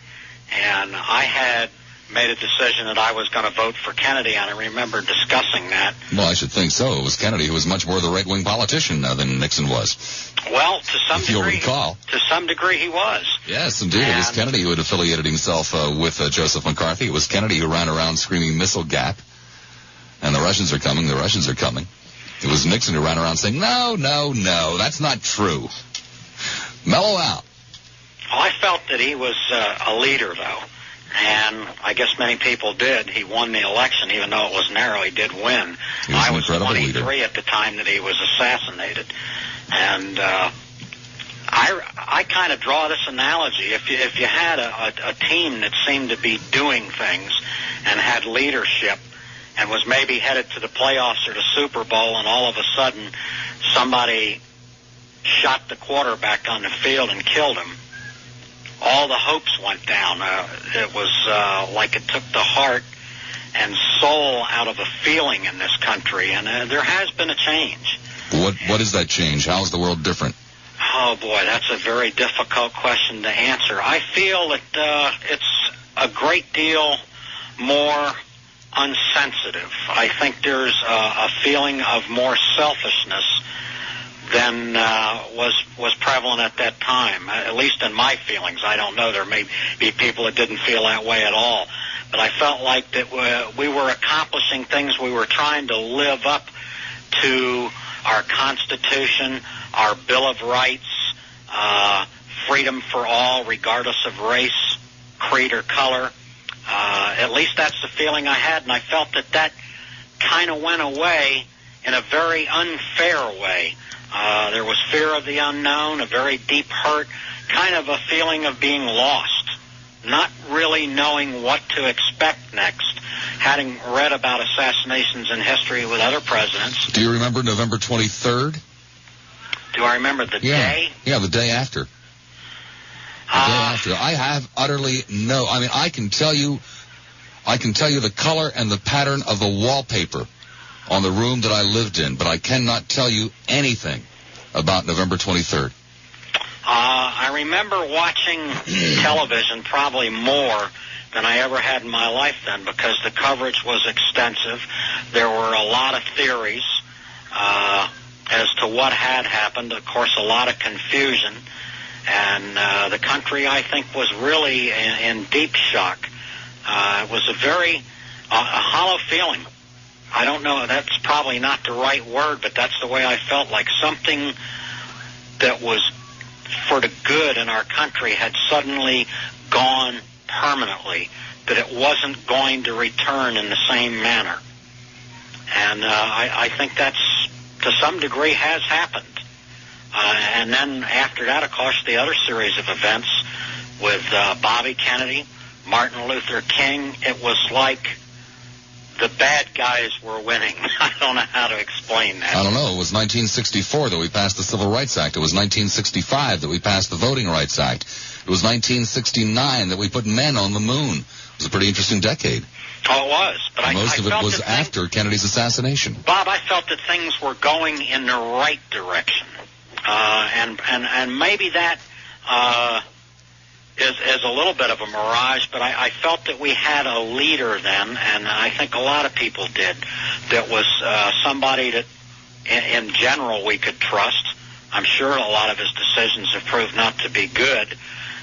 And I had made a decision that I was going to vote for Kennedy, and I remember discussing that. Well, I should think so. It was Kennedy who was much more the right-wing politician than Nixon was. Well, to some if you'll degree, recall. To some degree, he was. Yes, indeed. It was Kennedy who had affiliated himself with Joseph McCarthy. It was Kennedy who ran around screaming "missile gap," and the Russians are coming. The Russians are coming. It was Nixon who ran around saying, "No, no, no, that's not true." Mellow out. Well, I felt that he was a leader, though. And I guess many people did. He won the election, even though it was narrow. He did win. I was 23 at the time that he was assassinated. And I kind of draw this analogy. If you had a team that seemed to be doing things and had leadership and was maybe headed to the playoffs or the Super Bowl, and all of a sudden somebody shot the quarterback on the field and killed him, all the hopes went down. It was like it took the heart and soul out of a feeling in this country, and there has been a change. What is that change? How is the world different? Oh, boy, that's a very difficult question to answer. I feel that it's a great deal more unsensitive. I think there's a feeling of more selfishness than was prevalent at that time, at least in my feelings. I don't know. There may be people that didn't feel that way at all. But I felt like that we were accomplishing things. We were trying to live up to our Constitution, our Bill of Rights, freedom for all, regardless of race, creed, or color. At least that's the feeling I had, and I felt that kind of went away in a very unfair way. There was fear of the unknown, a very deep hurt, kind of a feeling of being lost, not really knowing what to expect next, having read about assassinations in history with other presidents. Do you remember November 23rd? Do I remember the day? Yeah, the day after. The day after. I have utterly no... I mean, I can tell you the color and the pattern of the wallpaper on the room that I lived in, but I cannot tell you anything about November 23rd. I remember watching television probably more than I ever had in my life then, because the coverage was extensive. There were a lot of theories as to what had happened. Of course, a lot of confusion. And the country, I think, was really in deep shock. It was a very hollow feeling. I don't know, that's probably not the right word, but that's the way I felt, like something that was for the good in our country had suddenly gone permanently, that it wasn't going to return in the same manner. And I think that's, to some degree, has happened. And then after that, of course, the other series of events with Bobby Kennedy, Martin Luther King, it was like the bad guys were winning. I don't know how to explain that. I don't know. It was 1964 that we passed the Civil Rights Act. It was 1965 that we passed the Voting Rights Act. It was 1969 that we put men on the moon. It was a pretty interesting decade. Oh, it was. But most of it was after Kennedy's assassination. Bob, I felt that things were going in the right direction. And maybe that is a little bit of a mirage, but I felt that we had a leader then, and I think a lot of people did, that was somebody that, in general, we could trust. I'm sure a lot of his decisions have proved not to be good,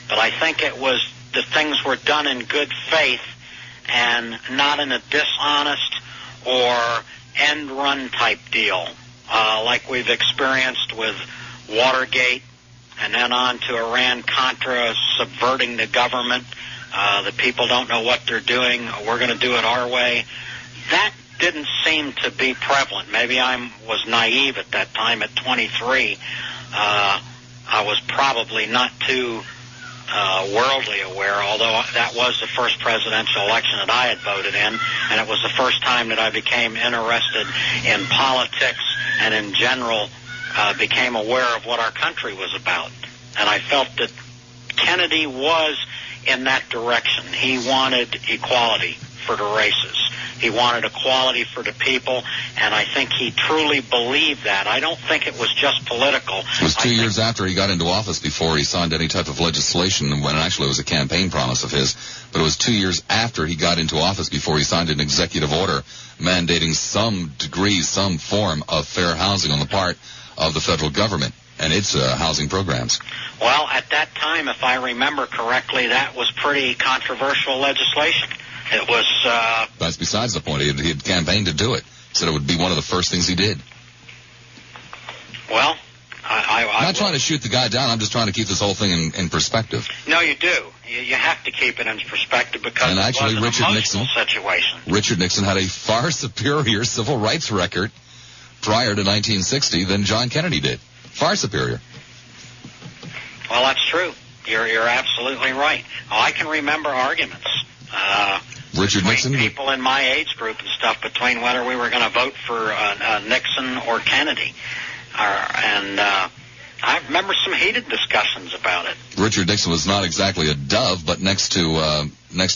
but I think it was the things were done in good faith and not in a dishonest or end-run type deal, like we've experienced with Watergate and then on to Iran-Contra, subverting the government. The people don't know what they're doing. We're going to do it our way. That didn't seem to be prevalent. Maybe I was naive at that time at 23. I was probably not too worldly aware, although that was the first presidential election that I had voted in, and it was the first time that I became interested in politics and in general became aware of what our country was about. And I felt that Kennedy was in that direction. He wanted equality for the races. He wanted equality for the people, and I think he truly believed that. I don't think it was just political. It was 2 years after he got into office before he signed any type of legislation, when actually it was a campaign promise of his, but it was 2 years after he got into office before he signed an executive order mandating some degree, some form of fair housing on the part of the federal government and its housing programs. Well, at that time, if I remember correctly, that was pretty controversial legislation. It was... That's besides the point. He had campaigned to do it. Said it would be one of the first things he did. Well, I'm not trying to shoot the guy down. I'm just trying to keep this whole thing in perspective. No, you do. You have to keep it in perspective because and actually, it was an emotional situation. Richard Nixon had a far superior civil rights record prior to 1960 than John Kennedy did. Far superior. Well, that's true. You're absolutely right. I can remember arguments. Richard Nixon? People in my age group and stuff between whether we were going to vote for Nixon or Kennedy. I remember some heated discussions about it. Richard Nixon was not exactly a dove, but next to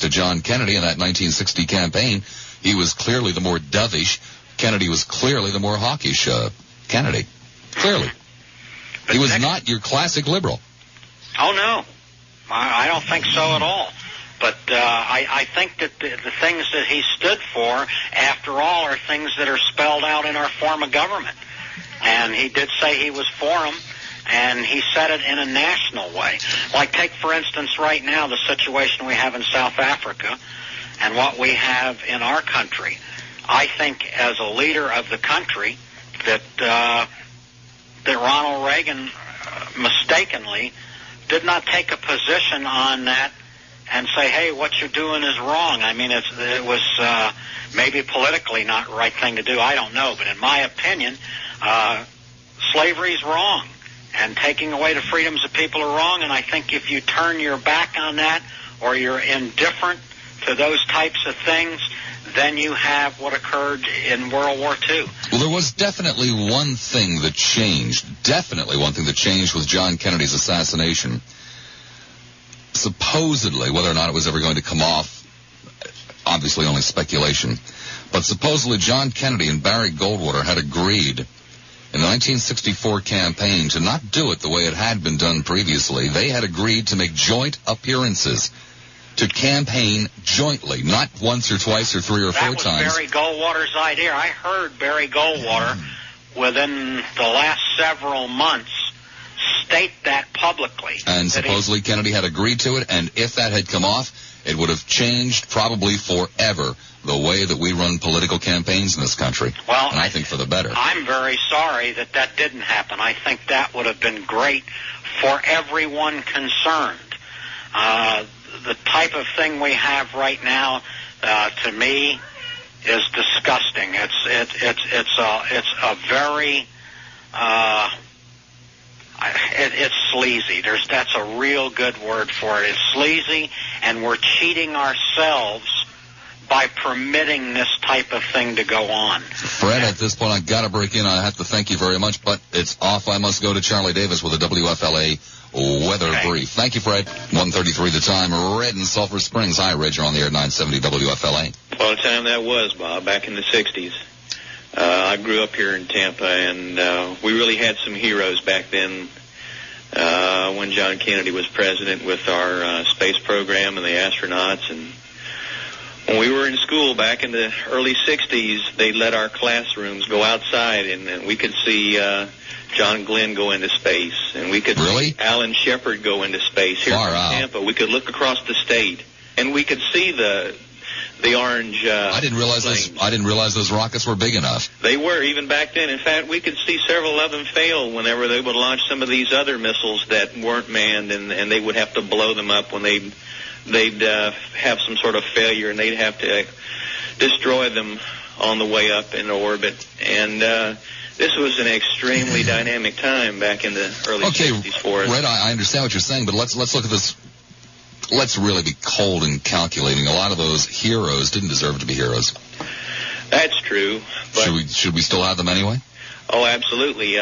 John Kennedy in that 1960 campaign, he was clearly the more dovish. Kennedy was clearly the more hawkish candidate. Clearly. He was not your classic liberal. Oh, no. I don't think so at all. But I think that the things that he stood for, after all, are things that are spelled out in our form of government. And he did say he was for them, and he said it in a national way. Like, take, for instance, right now, the situation we have in South Africa and what we have in our country. I think as a leader of the country that Ronald Reagan mistakenly did not take a position on that and say, hey, what you're doing is wrong. I mean, it was maybe politically not the right thing to do. I don't know. But in my opinion, slavery is wrong. And taking away the freedoms of people are wrong. And I think if you turn your back on that or you're indifferent to those types of things, then you have what occurred in World War II. Well, there was definitely one thing that changed. Definitely one thing that changed with John Kennedy's assassination. Supposedly, whether or not it was ever going to come off, obviously only speculation, but supposedly John Kennedy and Barry Goldwater had agreed in the 1964 campaign to not do it the way it had been done previously. They had agreed to make joint appearances, to campaign jointly, not once or twice or three or four times. That was Barry Goldwater's idea. I heard Barry Goldwater within the last several months state that publicly. And supposedly Kennedy had agreed to it, and if that had come off, it would have changed probably forever the way that we run political campaigns in this country. Well, and I think for the better. I'm very sorry that didn't happen. I think that would have been great for everyone concerned. The type of thing we have right now, to me, is disgusting. It's a very it's sleazy. That's a real good word for it. It's sleazy, and we're cheating ourselves by permitting this type of thing to go on. Fred, at this point, I've got to break in. I have to thank you very much, but it's off. I must go to Charlie Davis with a WFLA weather brief. Thank you, Fred. 1:33 the time. Red in Sulphur Springs. Hi, Red. You're on the air at 970 WFLA. What a time that was, Bob, back in the 60s. I grew up here in Tampa, and we really had some heroes back then when John Kennedy was president with our space program and the astronauts. And When we were in school back in the early 60s, they let our classrooms go outside, and we could see John Glenn go into space, and we could see Alan Shepard go into space. Here in Tampa, we could look across the state, and we could see the orange I didn't realize those rockets were big enough. They were, even back then. In fact, we could see several of them fail whenever they would launch some of these other missiles that weren't manned, and they would have to blow them up when they'd have some sort of failure, and they'd have to destroy them on the way up in orbit. And this was an extremely dynamic time back in the early 60s for us. Red, I understand what you're saying, but let's look at this. Let's really be cold and calculating. A lot of those heroes didn't deserve to be heroes. That's true. But should we still have them anyway? Oh, absolutely.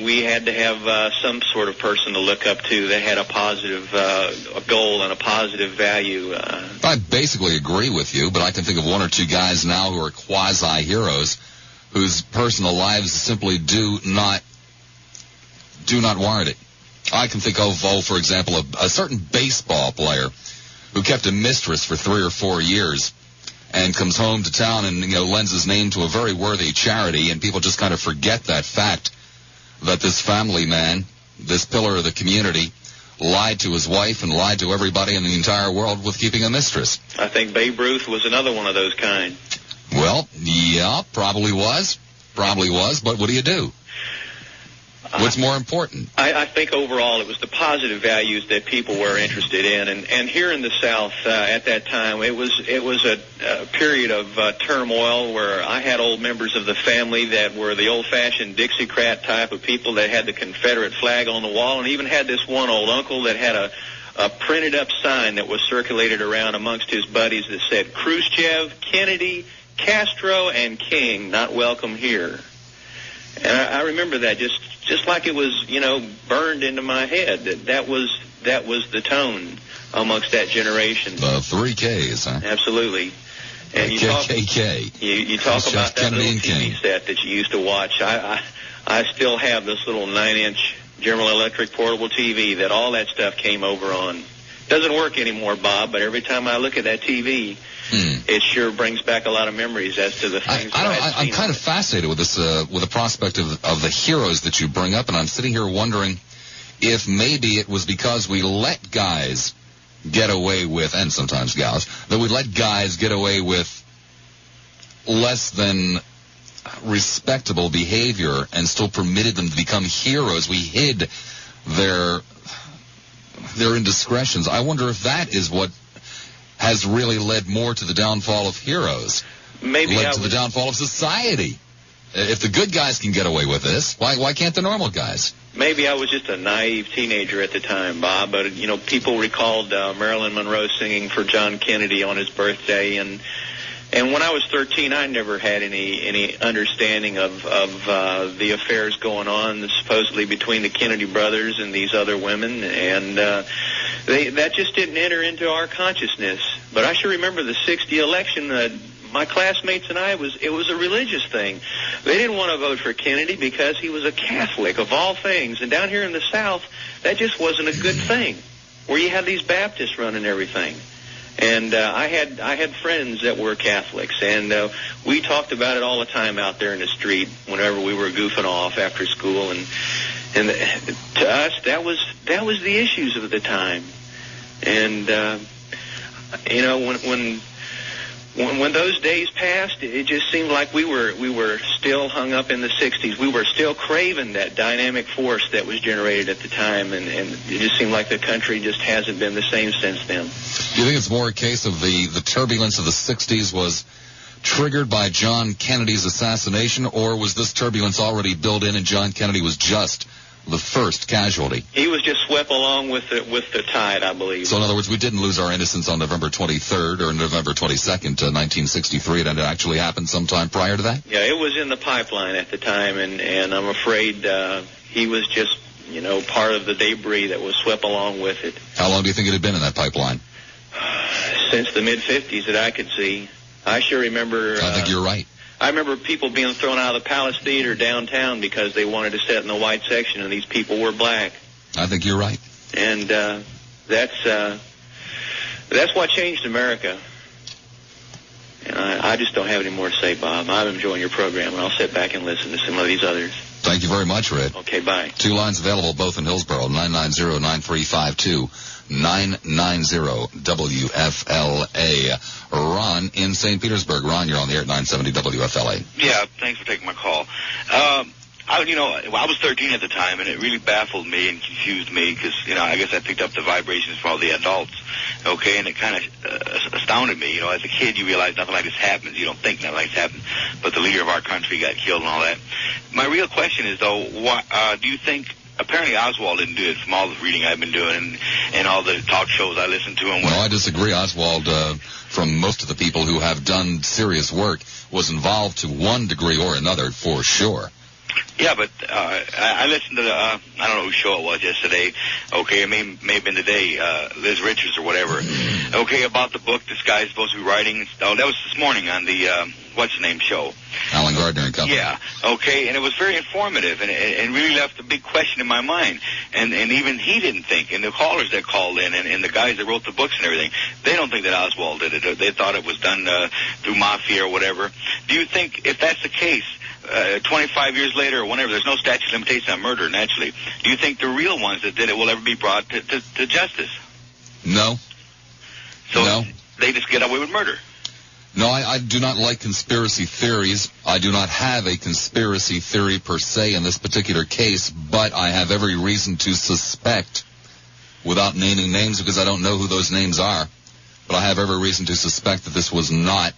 We had to have some sort of person to look up to that had a positive a goal and a positive value. I basically agree with you, but I can think of one or two guys now who are quasi-heroes whose personal lives simply do not warrant it. I can think of, for example, a certain baseball player who kept a mistress for 3 or 4 years and comes home to town and lends his name to a very worthy charity, and people just kind of forget that fact that this family man, this pillar of the community, lied to his wife and lied to everybody in the entire world with keeping a mistress. I think Babe Ruth was another one of those kind. Well, yeah, probably was, but what do you do? What's more important? I think overall it was the positive values that people were interested in, and here in the South at that time it was a period of turmoil where I had old members of the family that were the old-fashioned Dixiecrat type of people that had the Confederate flag on the wall, and even had this one old uncle that had a printed up sign that was circulated around amongst his buddies that said, "Khrushchev, Kennedy, Castro, and King not welcome here." And I remember that just like it was, burned into my head. That was the tone amongst that generation. The 3 Ks, huh? Absolutely. And you talk about that little TV set that you used to watch. I still have this little 9-inch General Electric portable TV that all that stuff came over on. Doesn't work anymore, Bob, but every time I look at that TV, it sure brings back a lot of memories as to the things I'm kind of fascinated with this, with the prospect of the heroes that you bring up, and I'm sitting here wondering if maybe it was because we let guys get away with, and sometimes gals, that we let guys get away with less than respectable behavior and still permitted them to become heroes. We hid their indiscretions. I wonder if that is what has really led more to the downfall of heroes. Led to the downfall of society. If the good guys can get away with this, why can't the normal guys? Maybe I was just a naive teenager at the time, Bob, but, people recalled Marilyn Monroe singing for John Kennedy on his birthday, and when I was 13, I never had any understanding of the affairs going on supposedly between the Kennedy brothers and these other women, and that just didn't enter into our consciousness. But I sure remember the 60 election. My classmates and it was a religious thing. They didn't want to vote for Kennedy because he was a Catholic, of all things. And down here in the South, that just wasn't a good thing, where you had these Baptists running everything. And I had friends that were Catholics, and we talked about it all the time out there in the street whenever we were goofing off after school. And to us, that was the issues of the time. And when those days passed, it just seemed like we were still hung up in the 60s. We were still craving that dynamic force that was generated at the time, and it just seemed like the country just hasn't been the same since then. Do you think it's more a case of the turbulence of the 60s was triggered by John Kennedy's assassination, or was this turbulence already built in and John Kennedy was just the first casualty? He was just swept along with the tide, I believe. So in other words, we didn't lose our innocence on November 23rd or November 22nd, 1963. It actually happened sometime prior to that? Yeah, it was in the pipeline at the time, and I'm afraid he was just, part of the debris that was swept along with it. How long do you think it had been in that pipeline? Since the mid-50s that I could see. I sure remember... I think you're right. I remember people being thrown out of the Palace Theater downtown because they wanted to sit in the white section, and these people were black. I think you're right. And that's what changed America. And I just don't have any more to say, Bob. I'm enjoying your program, and I'll sit back and listen to some of these others. Thank you very much, Red. Okay, bye. 2 lines available, both in Hillsborough, 990-9352, 990-WFLA. Ron in St. Petersburg. Ron, you're on the air at 970 WFLA. Yeah, thanks for taking my call. I was 13 at the time, and it really baffled me and confused me because, I guess I picked up the vibrations from all the adults, okay, and it kind of astounded me. As a kid, you realize nothing like this happens. You don't think nothing like this happens, but the leader of our country got killed and all that. My real question is, though, do you think, apparently Oswald didn't do it from all the reading I've been doing and all the talk shows I listen to. No, I disagree. Oswald, from most of the people who have done serious work, was involved to one degree or another, for sure. Yeah, but I listened to I don't know whose show it was yesterday, okay, it may have been today, Liz Richards or whatever, okay, about the book this guy's supposed to be writing. Oh, that was this morning on the, what's-the-name show? Alan Gardner and Company. Yeah, okay, and it was very informative and really left a big question in my mind. And even he didn't think, and the callers that called in and the guys that wrote the books and everything, they don't think that Oswald did it. They thought it was done through mafia or whatever. Do you think, if that's the case, 25 years later or whenever, there's no statute of limitation on murder, naturally, do you think the real ones that did it will ever be brought to justice? No. So no. They just get away with murder? No, I do not like conspiracy theories. I do not have a conspiracy theory per se in this particular case, but I have every reason to suspect, without naming names because I don't know who those names are, but I have every reason to suspect that this was not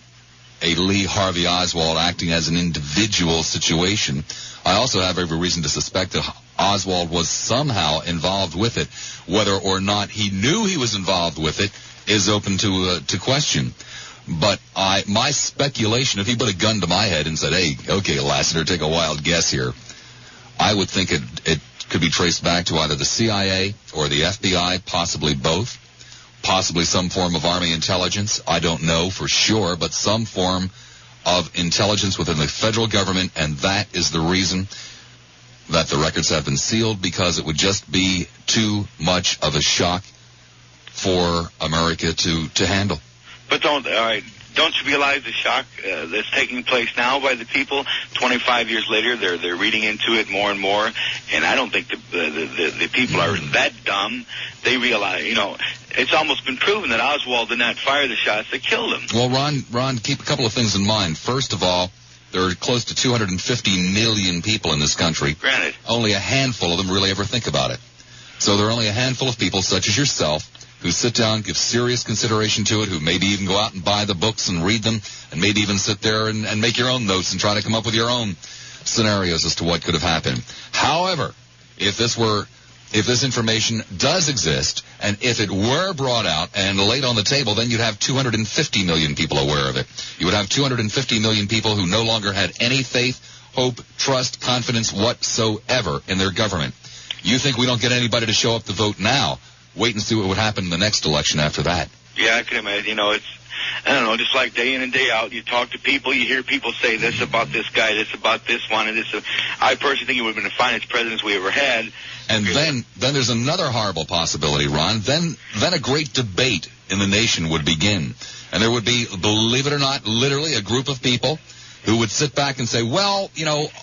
a Lee Harvey Oswald acting as an individual situation. I also have every reason to suspect that Oswald was somehow involved with it. Whether or not he knew he was involved with it is open to question. But my speculation, if he put a gun to my head and said, hey, okay, Lassiter, take a wild guess here, I would think it could be traced back to either the CIA or the FBI, possibly both. Possibly some form of Army intelligence. I don't know for sure, but some form of intelligence within the federal government, and that is the reason that the records have been sealed, because it would just be too much of a shock for America to handle. But don't you realize the shock that's taking place now by the people? 25 years later, they're reading into it more and more, and I don't think the people are that dumb. They realize, it's almost been proven that Oswald did not fire the shots that killed him. Well, Ron, keep a couple of things in mind. First of all, there are close to 250 million people in this country. Granted. Only a handful of them really ever think about it. So there are only a handful of people, such as yourself, who sit down, give serious consideration to it, who maybe even go out and buy the books and read them, and maybe even sit there and make your own notes and try to come up with your own scenarios as to what could have happened. However, if this information does exist, and if it were brought out and laid on the table, then you'd have 250 million people aware of it. You would have 250 million people who no longer had any faith, hope, trust, confidence whatsoever in their government. You think we don't get anybody to show up to vote now? Wait and see what would happen in the next election after that. Yeah, I can imagine. It's, I don't know, just like day in and day out, you talk to people, you hear people say this about this guy, this about this one, and this. I personally think he would have been the finest presidents we ever had. And then there's another horrible possibility, Ron. Then a great debate in the nation would begin. And there would be, believe it or not, literally a group of people who would sit back and say, well,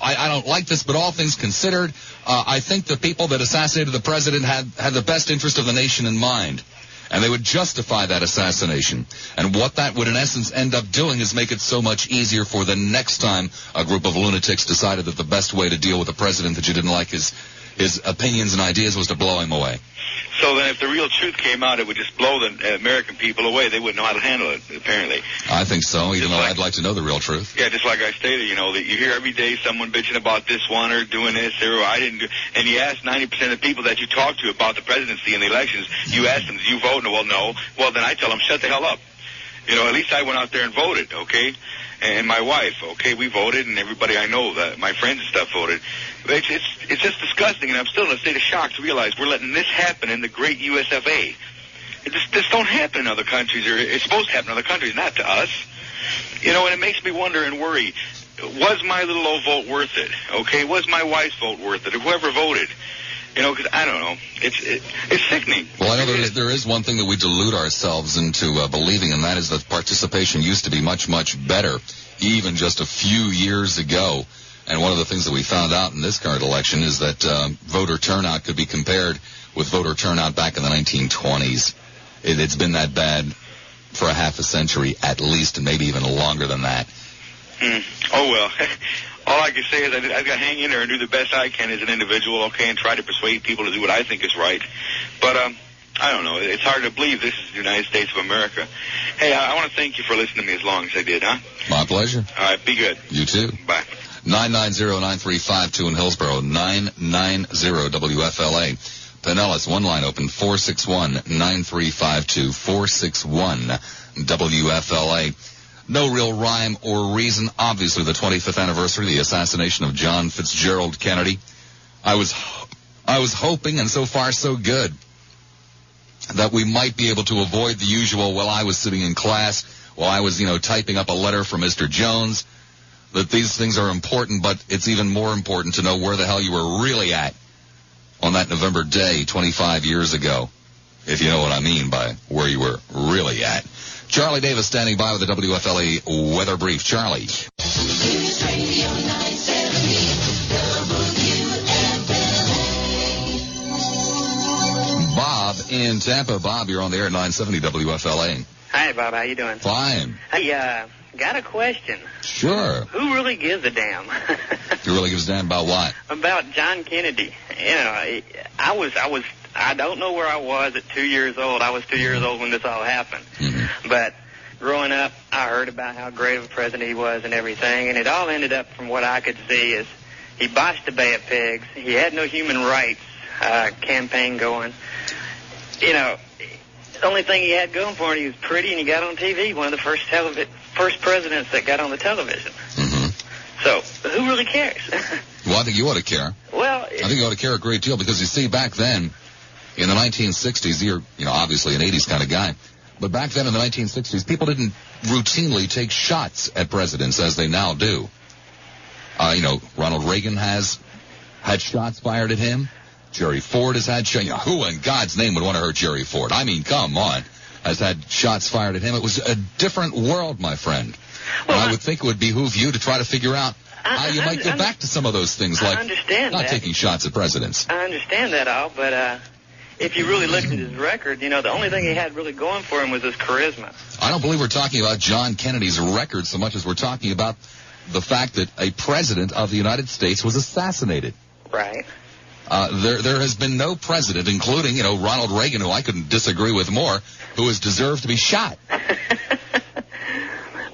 I don't like this, but all things considered, I think the people that assassinated the president had the best interest of the nation in mind. And they would justify that assassination. And what that would in essence end up doing is make it so much easier for the next time a group of lunatics decided that the best way to deal with a president that you didn't like his opinions and ideas was to blow him away. So then if the real truth came out, it would just blow the American people away. They wouldn't know how to handle it, apparently. I think so, even though I'd like to know the real truth. Yeah, just like I stated, that you hear every day someone bitching about this one or doing this or I didn't do, and you ask 90% of the people that you talk to about the presidency and the elections, you ask them, do you vote? Well, no. Well, then I tell them, shut the hell up. At least I went out there and voted, okay? And my wife, okay, we voted, and everybody I know, my friends and stuff voted. It's just disgusting, and I'm still in a state of shock to realize we're letting this happen in the great USFA. This don't happen in other countries, or it's supposed to happen in other countries, not to us. And it makes me wonder and worry, was my little old vote worth it? Okay, was my wife's vote worth it, or whoever voted? You know, because I don't know. It's sickening. Well, I know there is one thing that we delude ourselves into believing, and that is that participation used to be much, much better, even just a few years ago. And one of the things that we found out in this current election is that voter turnout could be compared with voter turnout back in the 1920s. It's been that bad for a half a century at least, and maybe even longer than that. Oh, well. All I can say is I've got to hang in there and do the best I can as an individual, okay, and try to persuade people to do what I think is right. But I don't know. It's hard to believe this is the United States of America. Hey, I want to thank you for listening to me as long as I did, huh? My pleasure. All right, be good. You too. Bye. 990-9352 in Hillsborough, 990-WFLA. Pinellas, one line open, 461-9352, 461-WFLA. No real rhyme or reason. Obviously, the 25th anniversary of the assassination of John Fitzgerald Kennedy. I was hoping, and so far so good, that we might be able to avoid the usual, well, I was sitting in class, while I was, typing up a letter from Mr. Jones, that these things are important, but it's even more important to know where the hell you were really at on that November day 25 years ago, if you know what I mean by where you were really at. Charlie Davis standing by with the WFLA Weather Brief. Charlie. News Radio 970 WFLA. Bob in Tampa. Bob, you're on the air at 970 WFLA. Hi, Bob. How you doing? Fine. Hey, got a question. Sure. Who really gives a damn? Who really gives a damn about what? About John Kennedy. I don't know where I was at 2 years old. I was 2 years old when this all happened. Mm-hmm. But growing up, I heard about how great of a president he was and everything, and it all ended up, from what I could see, is he botched the Bay of Pigs. He had no human rights campaign going. The only thing he had going for him, he was pretty and he got on TV, one of the first presidents that got on the television. Mm-hmm. So, who really cares? Well, I think you ought to care. Well, I think you ought to care a great deal because, you see, back then, in the 1960s, you're, obviously an 80s kind of guy, but back then in the 1960s, people didn't routinely take shots at presidents as they now do. Ronald Reagan has had shots fired at him. Jerry Ford has had shots. Who in God's name would want to hurt Jerry Ford? I mean, come on. Has had shots fired at him. It was a different world, my friend. Well, and I would think it would behoove you to try to figure out how you might get back to some of those things, like not taking shots at presidents. I understand that all, but if you really looked at his record, the only thing he had really going for him was his charisma. I don't believe we're talking about John Kennedy's record so much as we're talking about the fact that a president of the United States was assassinated. Right. There has been no president, including, Ronald Reagan, who I couldn't disagree with more, who has deserved to be shot.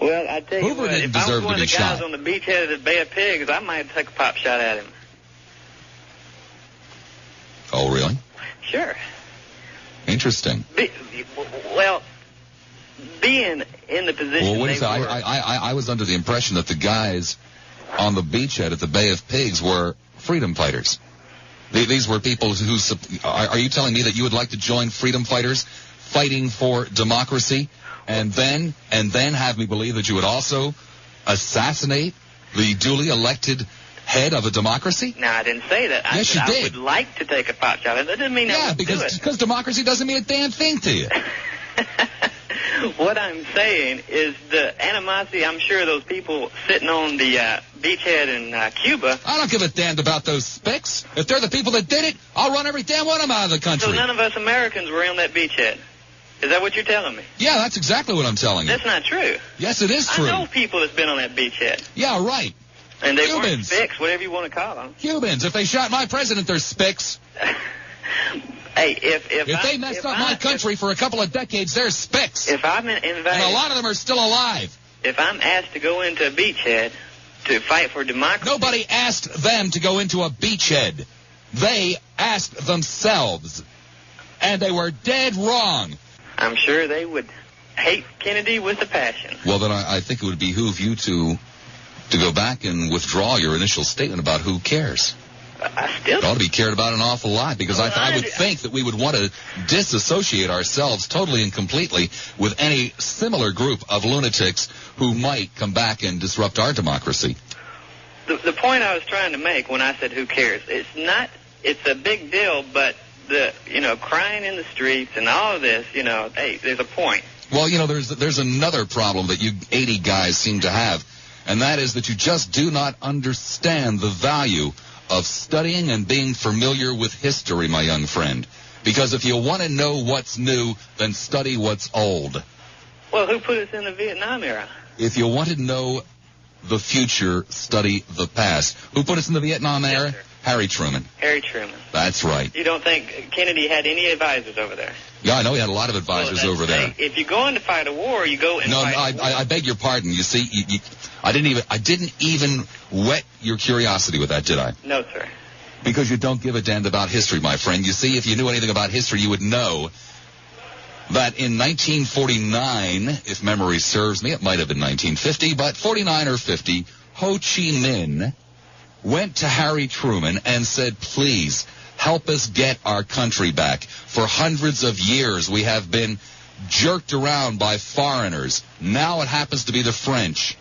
Well, I tell you Hoover what, didn't if I was deserve one to of be the guys shot. on the beachhead of the Bay of Pigs, I might take a pop shot at him. Oh, really? Sure. Interesting. Being in the position Well, what they is that? were... I was under the impression that the guys on the beachhead at the Bay of Pigs were freedom fighters. These were people who... Are you telling me that you would like to join freedom fighters fighting for democracy and then have me believe that you would also assassinate the duly elected head of a democracy? No, I didn't say that. Yes, you did. I would like to take a pot shot. That didn't mean I would do it. because democracy doesn't mean a damn thing to you. What I'm saying is the animosity, I'm sure those people sitting on the beachhead in Cuba... I don't give a damn about those spicks. If they're the people that did it, I'll run every damn one of them out of the country. So none of us Americans were on that beachhead. Is that what you're telling me? Yeah, that's exactly what I'm telling you. That's not true. Yes, it is true. I know people that's been on that beachhead. Yeah, right. And they Cubans. weren't spicks, whatever you want to call them. Cubans. If they shot my president, they're spicks. Hey, if they messed up my country for a couple of decades, they're spicks. If I'm invited... And a lot of them are still alive. If I'm asked to go into a beachhead to fight for democracy... Nobody asked them to go into a beachhead. They asked themselves. And they were dead wrong. I'm sure they would hate Kennedy with a passion. Well, then I think it would behoove you to go back and withdraw your initial statement about who cares. It ought to be cared about an awful lot, because I would think that we would want to disassociate ourselves totally and completely with any similar group of lunatics who might come back and disrupt our democracy. The point I was trying to make when I said who cares, it's not it's a big deal, but crying in the streets and all of this, hey, there's a point. Well, there's another problem that you 80 guys seem to have, and that is that you just do not understand the value of studying and being familiar with history, my young friend. Because if you want to know what's new, then study what's old. Well, who put us in the Vietnam era? If you want to know the future, study the past. Who put us in the Vietnam era? Sir. Harry Truman. Harry Truman. That's right. You don't think Kennedy had any advisors over there? Yeah, I know he had a lot of advisors over there. If you go in to fight a war, you go and fight a war. I beg your pardon. You see, I didn't even whet your curiosity with that, did I? No, sir. Because you don't give a damn about history, my friend. You see, if you knew anything about history, you would know that in 1949, if memory serves me, it might have been 1950, but 49 or 50, Ho Chi Minh went to Harry Truman and said, please, help us get our country back. For hundreds of years, we have been jerked around by foreigners. Now it happens to be the French.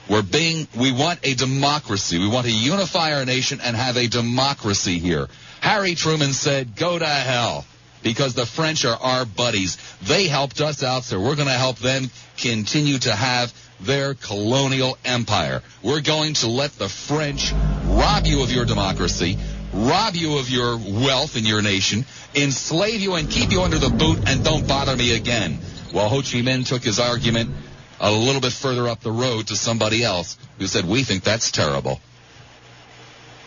We want a democracy. We want to unify our nation and have a democracy here. Harry Truman said, go to hell, because the French are our buddies. They helped us out, so we're going to help them continue to have their colonial empire. We're going to let the French rob you of your democracy, rob you of your wealth in your nation, enslave you and keep you under the boot, and don't bother me again. Well, Ho Chi Minh took his argument a little bit further up the road to somebody else who said, we think that's terrible.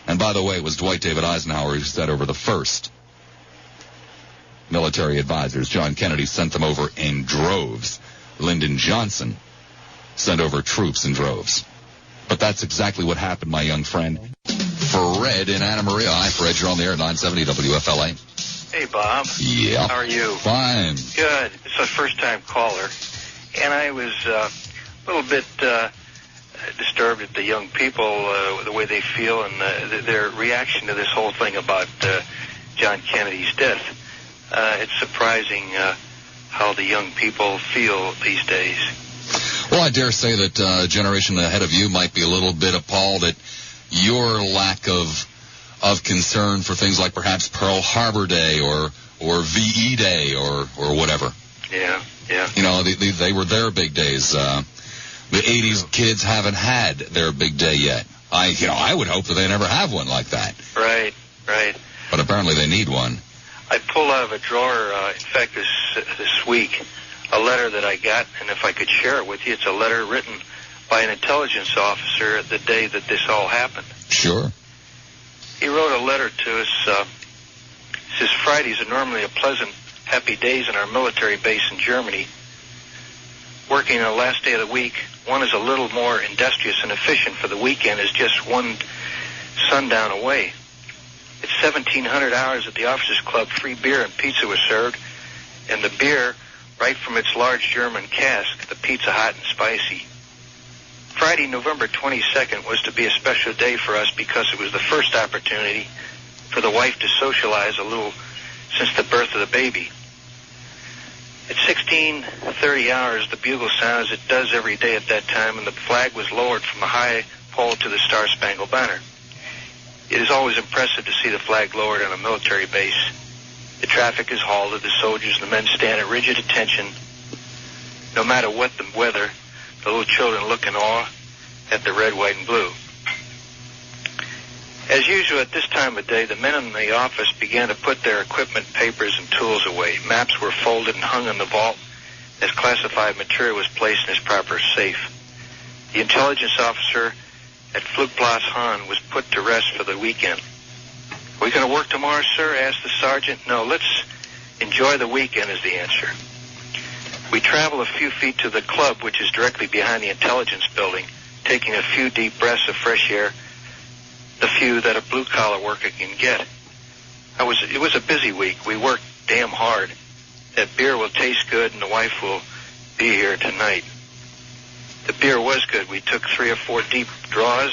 And by the way, it was Dwight David Eisenhower who said over the first military advisors. John Kennedy sent them over in droves. Lyndon Johnson sent over troops in droves. But that's exactly what happened, my young friend. Fred in Anna Maria. Hi, Fred. You're on the air at 970 WFLA. Hey, Bob. Yeah. How are you? Fine. Good. It's a first-time caller. And I was a little bit disturbed at the young people, the way they feel and their reaction to this whole thing about John Kennedy's death. It's surprising how the young people feel these days. Well, I dare say that a generation ahead of you might be a little bit appalled at your lack of concern for things like perhaps Pearl Harbor Day or VE Day or whatever. Yeah. They were their big days. The 80s kids haven't had their big day yet. I would hope that they never have one like that. Right. But apparently they need one. I pulled out of a drawer, in fact, this week, a letter that I got, and if I could share it with you, it's a letter written by an intelligence officer the day that this all happened. Sure. He wrote a letter to us. Says, Fridays are normally a pleasant, happy days in our military base in Germany. Working on the last day of the week, one is a little more industrious and efficient, for the weekend is just one sundown away. At 1700 hours at the Officers Club, free beer and pizza was served, and the beer right from its large German cask, the pizza hot and spicy. Friday, November 22nd, was to be a special day for us because it was the first opportunity for the wife to socialize a little since the birth of the baby. At 16:30 hours, the bugle sounded as it does every day at that time, and the flag was lowered from a high pole to the Star-Spangled Banner. It is always impressive to see the flag lowered on a military base. The traffic is halted, the soldiers and the men stand at rigid attention. No matter what the weather, the little children look in awe at the red, white, and blue. As usual at this time of day, the men in the office began to put their equipment, papers, and tools away. Maps were folded and hung in the vault as classified material was placed in its proper safe. The intelligence officer at Flugplatz Hahn was put to rest for the weekend. Are we going to work tomorrow, sir? Asked the sergeant. No, let's enjoy the weekend is the answer. We travel a few feet to the club, which is directly behind the intelligence building, taking a few deep breaths of fresh air, the few that a blue-collar worker can get. It was a busy week. We worked damn hard. That beer will taste good, and the wife will be here tonight. The beer was good. We took 3 or 4 deep draws.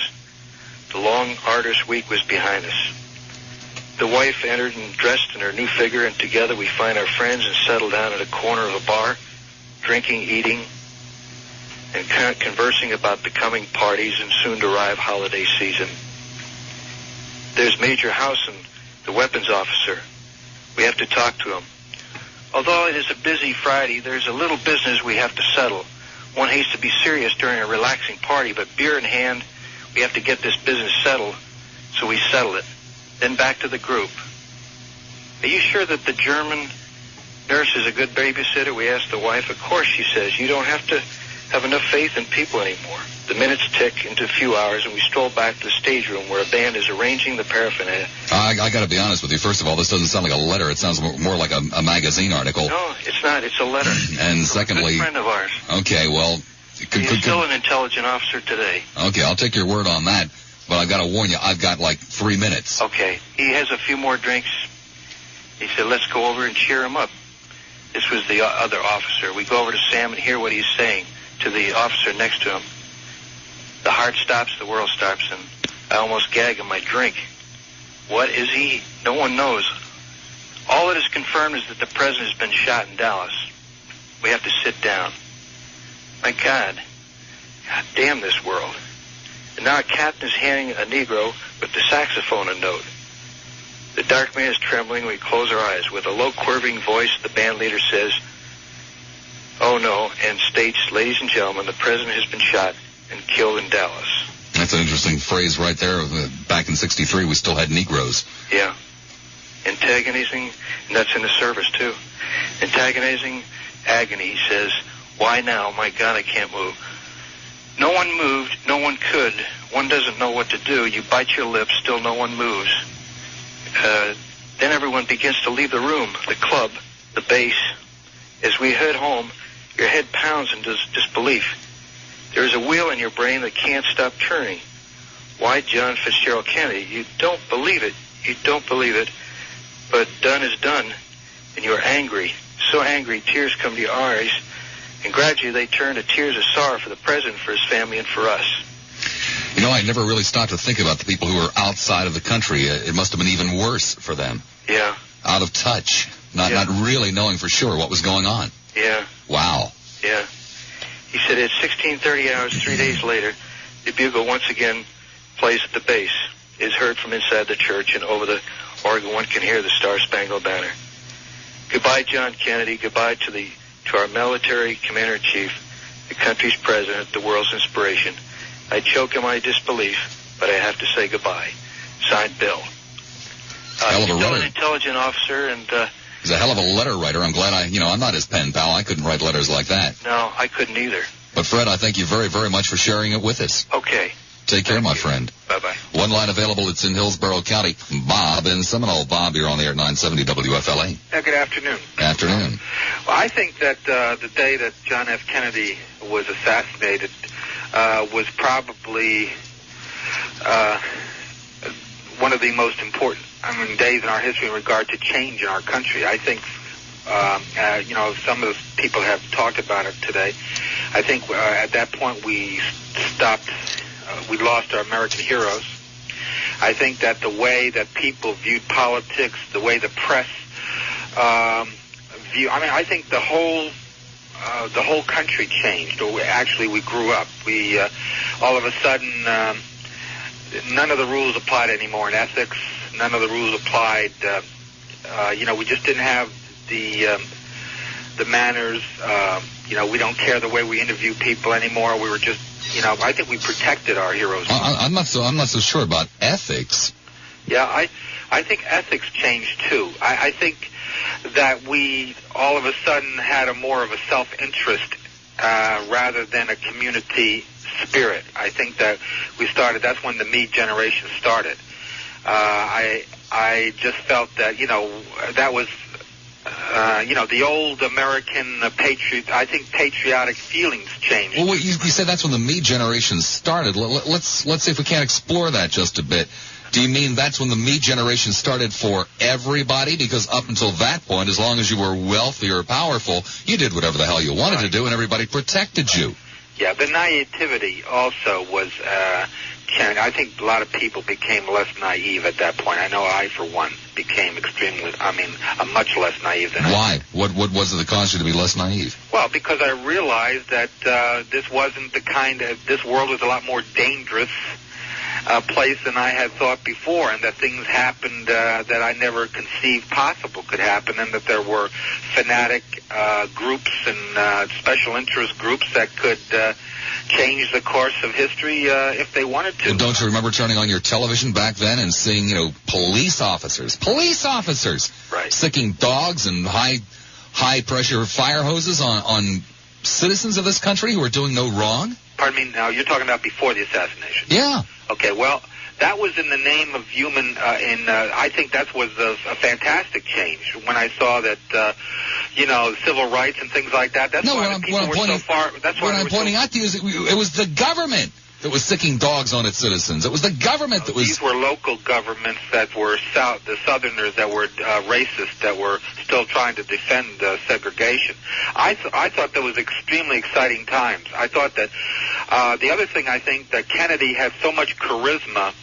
The long, arduous week was behind us. The wife entered and dressed in her new figure, and together we find our friends and settle down at a corner of a bar, drinking, eating, and conversing about the coming parties and soon-to-arrive holiday season. There's Major Housen the weapons officer. We have to talk to him. Although it is a busy Friday, there's a little business we have to settle. One hates to be serious during a relaxing party, but beer in hand, we have to get this business settled, so we settle it. Then back to the group. Are you sure that the German nurse is a good babysitter? We asked the wife. Of course, she says. You don't have to have enough faith in people anymore. The minutes tick into a few hours, and we stroll back to the stage room where a band is arranging the paraphernalia. I got to be honest with you. First of all, this doesn't sound like a letter. It sounds more like a magazine article. No, it's not. It's a letter. And secondly... A good friend of ours. Okay, well... He's still an intelligent officer today. Okay, I'll take your word on that. But I've got to warn you, I've got like 3 minutes. Okay. He has a few more drinks. He said, let's go over and cheer him up. This was the other officer. We go over to Sam and hear what he's saying to the officer next to him. The heart stops, the world stops, and I almost gag on my drink. What is he? No one knows. All that is confirmed is that the president has been shot in Dallas. We have to sit down. My God damn this world. And now a captain is handing a Negro with the saxophone a note. The dark man is trembling. We close our eyes. With a low, quivering voice, the band leader says, "Oh no," and states, "Ladies and gentlemen, the president has been shot and killed in Dallas." That's an interesting phrase right there. Back in '63, we still had Negroes. Yeah. Antagonizing, and that's in the service too. Antagonizing agony, he says. Why now? My God, I can't move. No one moved. No one could. One doesn't know what to do. You bite your lips. Still no one moves. Then everyone begins to leave the room, the club, the base. As we head home, your head pounds in disbelief. There is a wheel in your brain that can't stop turning. Why John Fitzgerald Kennedy? You don't believe it. You don't believe it. But done is done, and you're angry. So angry, tears come to your eyes, and gradually they turn to tears of sorrow for the president, for his family, and for us. You know, I never really stopped to think about the people who were outside of the country. It must have been even worse for them. Yeah. Out of touch. Not really knowing for sure what was going on. Yeah. Wow. Yeah. He said at 16:30 hours, 3 days later, the bugle once again plays at the base. It is heard from inside the church, and over the organ one can hear the Star-Spangled Banner. Goodbye, John Kennedy. Goodbye to our military commander-in-chief, the country's president, the world's inspiration. I choke in my disbelief, but I have to say goodbye. Signed, Bill. Hell of a he's still letter. An intelligent officer, and he's a hell of a letter writer. I'm glad I'm not his pen pal. I couldn't write letters like that. No, I couldn't either. But Fred, I thank you very, very much for sharing it with us. Okay. Take care, my friend. Bye-bye. One line available. It's in Hillsborough County. Bob in Seminole. Bob, you're on the air at 970 WFLA. Good afternoon. Afternoon. Well, I think that the day that John F. Kennedy was assassinated was probably one of the most important days in our history in regard to change in our country. I think, some of the people have talked about it today. I think at that point we lost our American heroes. I think that the way that people viewed politics, the way the press I think the whole country changed. Or actually, we grew up. We all of a sudden, none of the rules applied anymore in ethics. None of the rules applied. We just didn't have the manners. We don't care the way we interview people anymore. We were just, I think we protected our heroes. I'm not so sure about ethics. Yeah, I think ethics changed too. I think that we all of a sudden had more of a self-interest rather than a community spirit. I think that that's when the me generation started. I just felt that, that was, the old American I think patriotic feelings changed. Well, you said that's when the me generation started. Let's see if we can't explore that just a bit. Do you mean that's when the me generation started for everybody? Because up until that point, as long as you were wealthy or powerful, you did whatever the hell you wanted to do, and everybody protected you. Yeah, the naivety also was changed. I think a lot of people became less naive at that point. I know I, for one, became much less naive than Why? What was it that caused you to be less naive? Well, because I realized that this wasn't this world was a lot more dangerous place than I had thought before, and that things happened that I never conceived possible could happen, and that there were fanatic groups and special interest groups that could change the course of history if they wanted to. Well, don't you remember turning on your television back then and seeing, police officers right, sticking dogs and high-pressure fire hoses on citizens of this country who were doing no wrong? Pardon me, now you're talking about before the assassination? Yeah. Okay, well, that was in the name of human, I think that was a fantastic change when I saw that, civil rights and things like that. That's why people were so far. That's why I'm pointing out to you is it was the government that was sticking dogs on its citizens. It was the government that was. These were local governments that were the Southerners that were racist, that were still trying to defend segregation. I thought that was extremely exciting times. I thought that the other thing, I think that Kennedy had so much charisma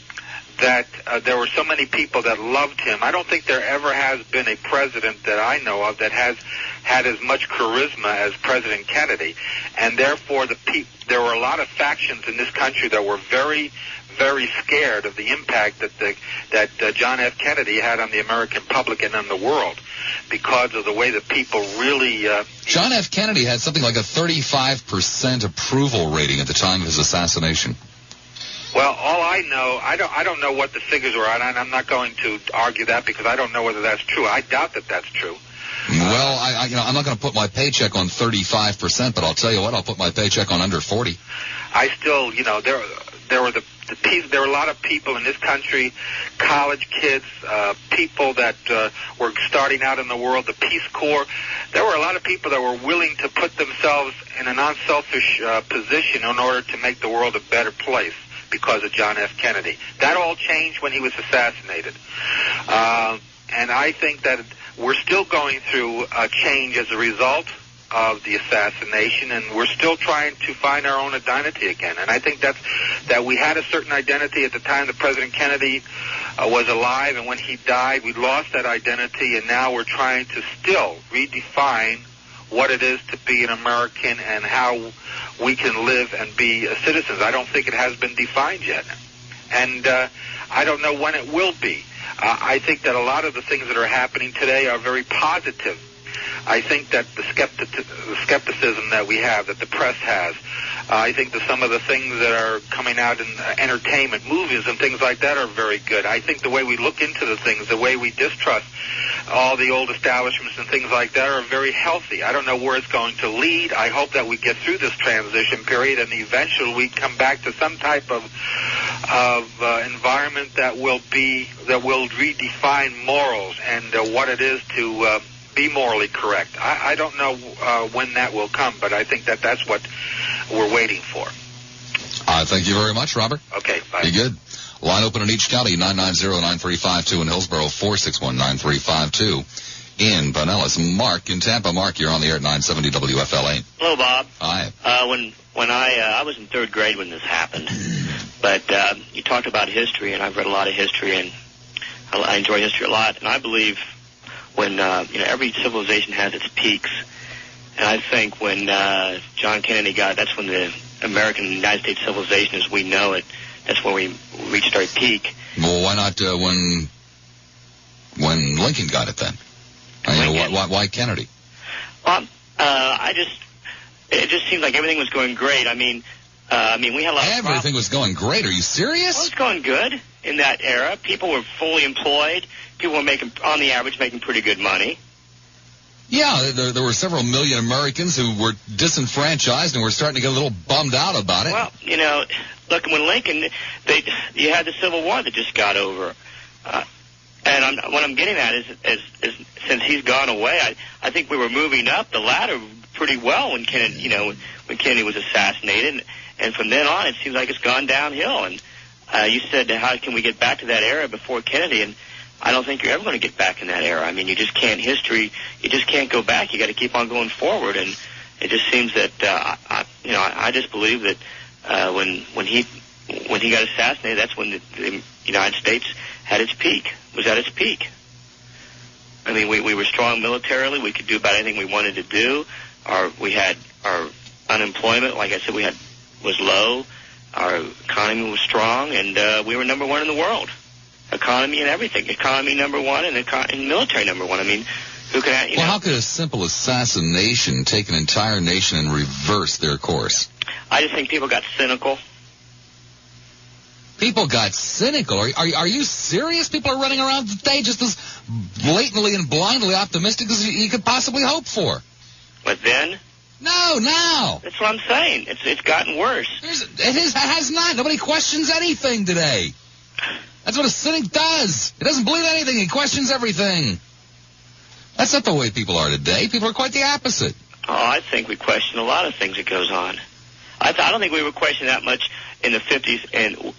that there were so many people that loved him. I don't think there ever has been a president that I know of that has had as much charisma as President Kennedy, and therefore there were a lot of factions in this country that were very, very scared of the impact that John F. Kennedy had on the American public and on the world, because of the way that people really. John F. Kennedy had something like a 35% approval rating at the time of his assassination. Well, all I know, I don't know what the figures were, and I'm not going to argue that because I don't know whether that's true. I doubt that that's true. Well, I'm not going to put my paycheck on 35%, but I'll tell you what, I'll put my paycheck on under 40. I still, there were a lot of people in this country, college kids, people that were starting out in the world, the Peace Corps. There were a lot of people that were willing to put themselves in an unselfish position in order to make the world a better place because of John F. Kennedy. That all changed when he was assassinated. And I think that we're still going through a change as a result of the assassination, and we're still trying to find our own identity again. And I think that we had a certain identity at the time that President Kennedy was alive, and when he died, we lost that identity, and now we're trying to still redefine what it is to be an American and how we can live and be citizens. I don't think it has been defined yet, and I don't know when it will be. I think that a lot of the things that are happening today are very positive. I think that the skepticism that we have, that the press has, I think that some of the things that are coming out in entertainment, movies and things like that are very good. I think the way we look into the things, the way we distrust all the old establishments and things like that are very healthy. I don't know where it's going to lead. I hope that we get through this transition period and eventually we come back to some type of environment that will redefine morals and what it is to be morally correct. I don't know when that will come, but I think that that's what we're waiting for. Thank you very much, Robert. Okay, bye. Be good. Line open in each county, 990-9352 in Hillsborough, 461-9352 in Pinellas. Mark in Tampa. Mark, you're on the air at 970 WFLA. Hello, Bob. Hi. When I was in third grade when this happened, but you talked about history, and I've read a lot of history, and I enjoy history a lot, and I believe when every civilization has its peaks, and I think when John Kennedy that's when the American United States civilization as we know it, that's when we reached our peak. Well, why not when Lincoln got it then? Why Kennedy? Well, it just seemed like everything was going great. I mean, we had a lot of everything was going great. Are you serious? Well, it was going good in that era. People were fully employed. People were on the average, making pretty good money. Yeah, there were several million Americans who were disenfranchised and were starting to get a little bummed out about it. Well, look, when Lincoln, you had the Civil War that just got over. And what I'm getting at is since he's gone away, I think we were moving up the ladder pretty well when Kennedy was assassinated. And from then on, it seems like it's gone downhill. And you said, how can we get back to that era before Kennedy? And I don't think you're ever going to get back in that era. I mean, you just can't you just can't go back. You got to keep on going forward. And it just seems that, I just believe that when he got assassinated, that's when the United States was at its peak. I mean, we were strong militarily. We could do about anything we wanted to do. Our unemployment, like I said, was low. Our economy was strong, and we were number one in the world. Economy and everything. Economy number one, and military number one. I mean, who can... Well, how could a simple assassination take an entire nation and reverse their course? I just think people got cynical. People got cynical? Are you serious? People are running around today just as blatantly and blindly optimistic as you could possibly hope for. But then? No, now. That's what I'm saying. It's gotten worse. It has not. Nobody questions anything today. That's what a cynic does. He doesn't believe anything. He questions everything. That's not the way people are today. People are quite the opposite. Oh, I think we question a lot of things that goes on. I don't think we were questioning that much in the 50s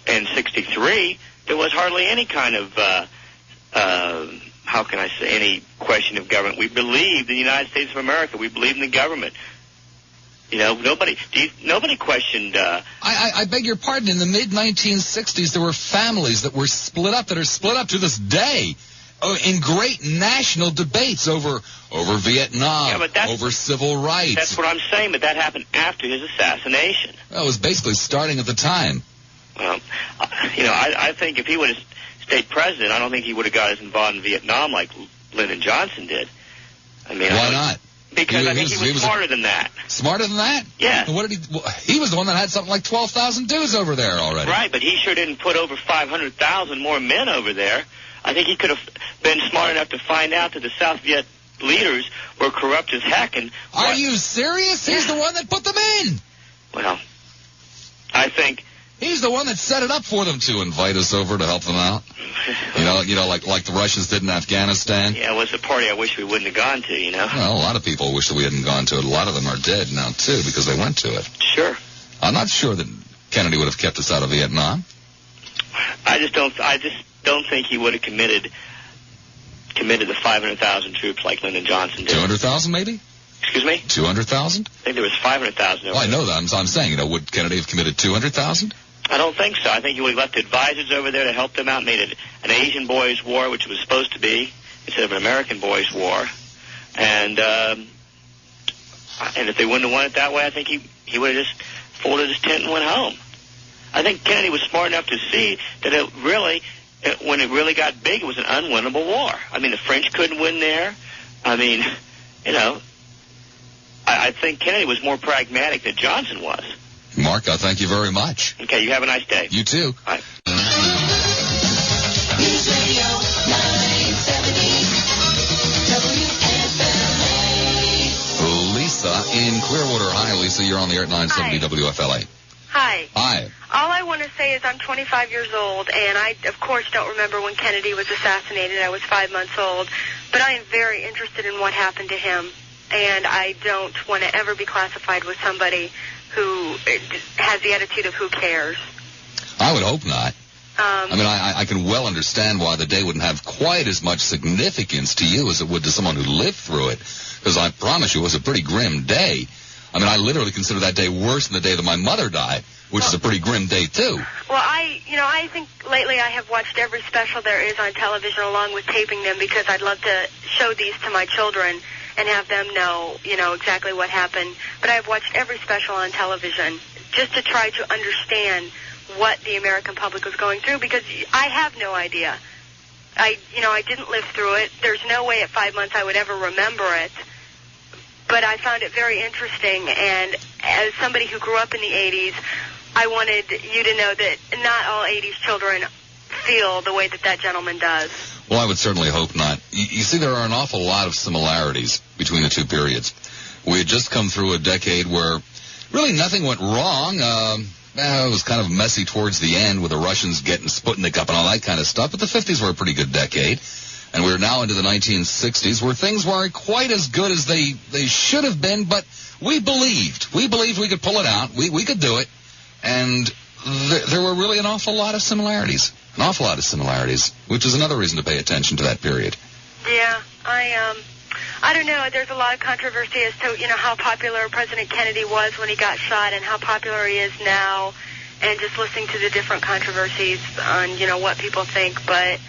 and 63. There was hardly any kind of, how can I say, any question of government. We believed in the United States of America. We believed in the government. You know, nobody questioned... I beg your pardon. In the mid-1960s, there were families that were split up, that are split up to this day, in great national debates over Vietnam, over civil rights. That's what I'm saying, but that happened after his assassination. Well, it was basically starting at the time. Well, you know, I think if he would have stayed president, I don't think he would have got as involved in Vietnam like Lyndon Johnson did. I mean, why not? Because I think he was smarter than that. Smarter than that? Yeah. And what did he? Well, he was the one that had something like 12,000 dudes over there already. Right, but he sure didn't put over 500,000 more men over there. I think he could have been smart enough to find out that the South Viet leaders were corrupt as heck. And are you serious? He's the one that put them in. Well, I think he's the one that set it up for them to invite us over to help them out. You know, like the Russians did in Afghanistan. Yeah, it was a party I wish we wouldn't have gone to. You know. Well, a lot of people wish that we hadn't gone to it. A lot of them are dead now too because they went to it. Sure. I'm not sure that Kennedy would have kept us out of Vietnam. I just don't think he would have committed the 500,000 troops like Lyndon Johnson did. 200,000 maybe? Excuse me? 200,000? I think there was 500,000 over I know that. I'm saying, would Kennedy have committed 200,000? I don't think so. I think he would have left advisors over there to help them out, made it an Asian boys' war, which it was supposed to be, instead of an American boys' war. And if they wouldn't have won it that way, I think he would have just folded his tent and went home. I think Kennedy was smart enough to see that when it really got big, it was an unwinnable war. I mean, the French couldn't win there. I mean, you know, I think Kennedy was more pragmatic than Johnson was. Mark, I thank you very much. Okay, you have a nice day. You too. All right. News Radio 970 WFLA. Lisa in Clearwater. Hi, Lisa. You're on the air at 970 WFLA. Hi. Hi. All I want to say is I'm 25 years old, and I, of course, don't remember when Kennedy was assassinated. I was 5 months old. But I am very interested in what happened to him, and I don't want to ever be classified with somebody who has the attitude of who cares. I would hope not. I mean, I can well understand why the day wouldn't have quite as much significance to you as it would to someone who lived through it, because I promise you it was a pretty grim day. I mean, I literally consider that day worse than the day that my mother died, which is a pretty grim day, too. Well, I think lately I have watched every special there is on television along with taping them because I'd love to show these to my children and have them know, exactly what happened. But I've watched every special on television just to try to understand what the American public was going through because I have no idea. I didn't live through it. There's no way at 5 months I would ever remember it. But I found it very interesting, and as somebody who grew up in the 80s, I wanted you to know that not all 80s children feel the way that gentleman does. Well, I would certainly hope not. You see, there are an awful lot of similarities between the two periods. We had just come through a decade where really nothing went wrong. It was kind of messy towards the end with the Russians getting Sputnik up and all that kind of stuff, but the 50s were a pretty good decade. And we're now into the 1960s where things weren't quite as good as they should have been, but we believed. We believed we could pull it out. We could do it. And there were really an awful lot of similarities. An awful lot of similarities, which is another reason to pay attention to that period. Yeah, I don't know. There's a lot of controversy as to, how popular President Kennedy was when he got shot and how popular he is now, and just listening to the different controversies on, what people think. But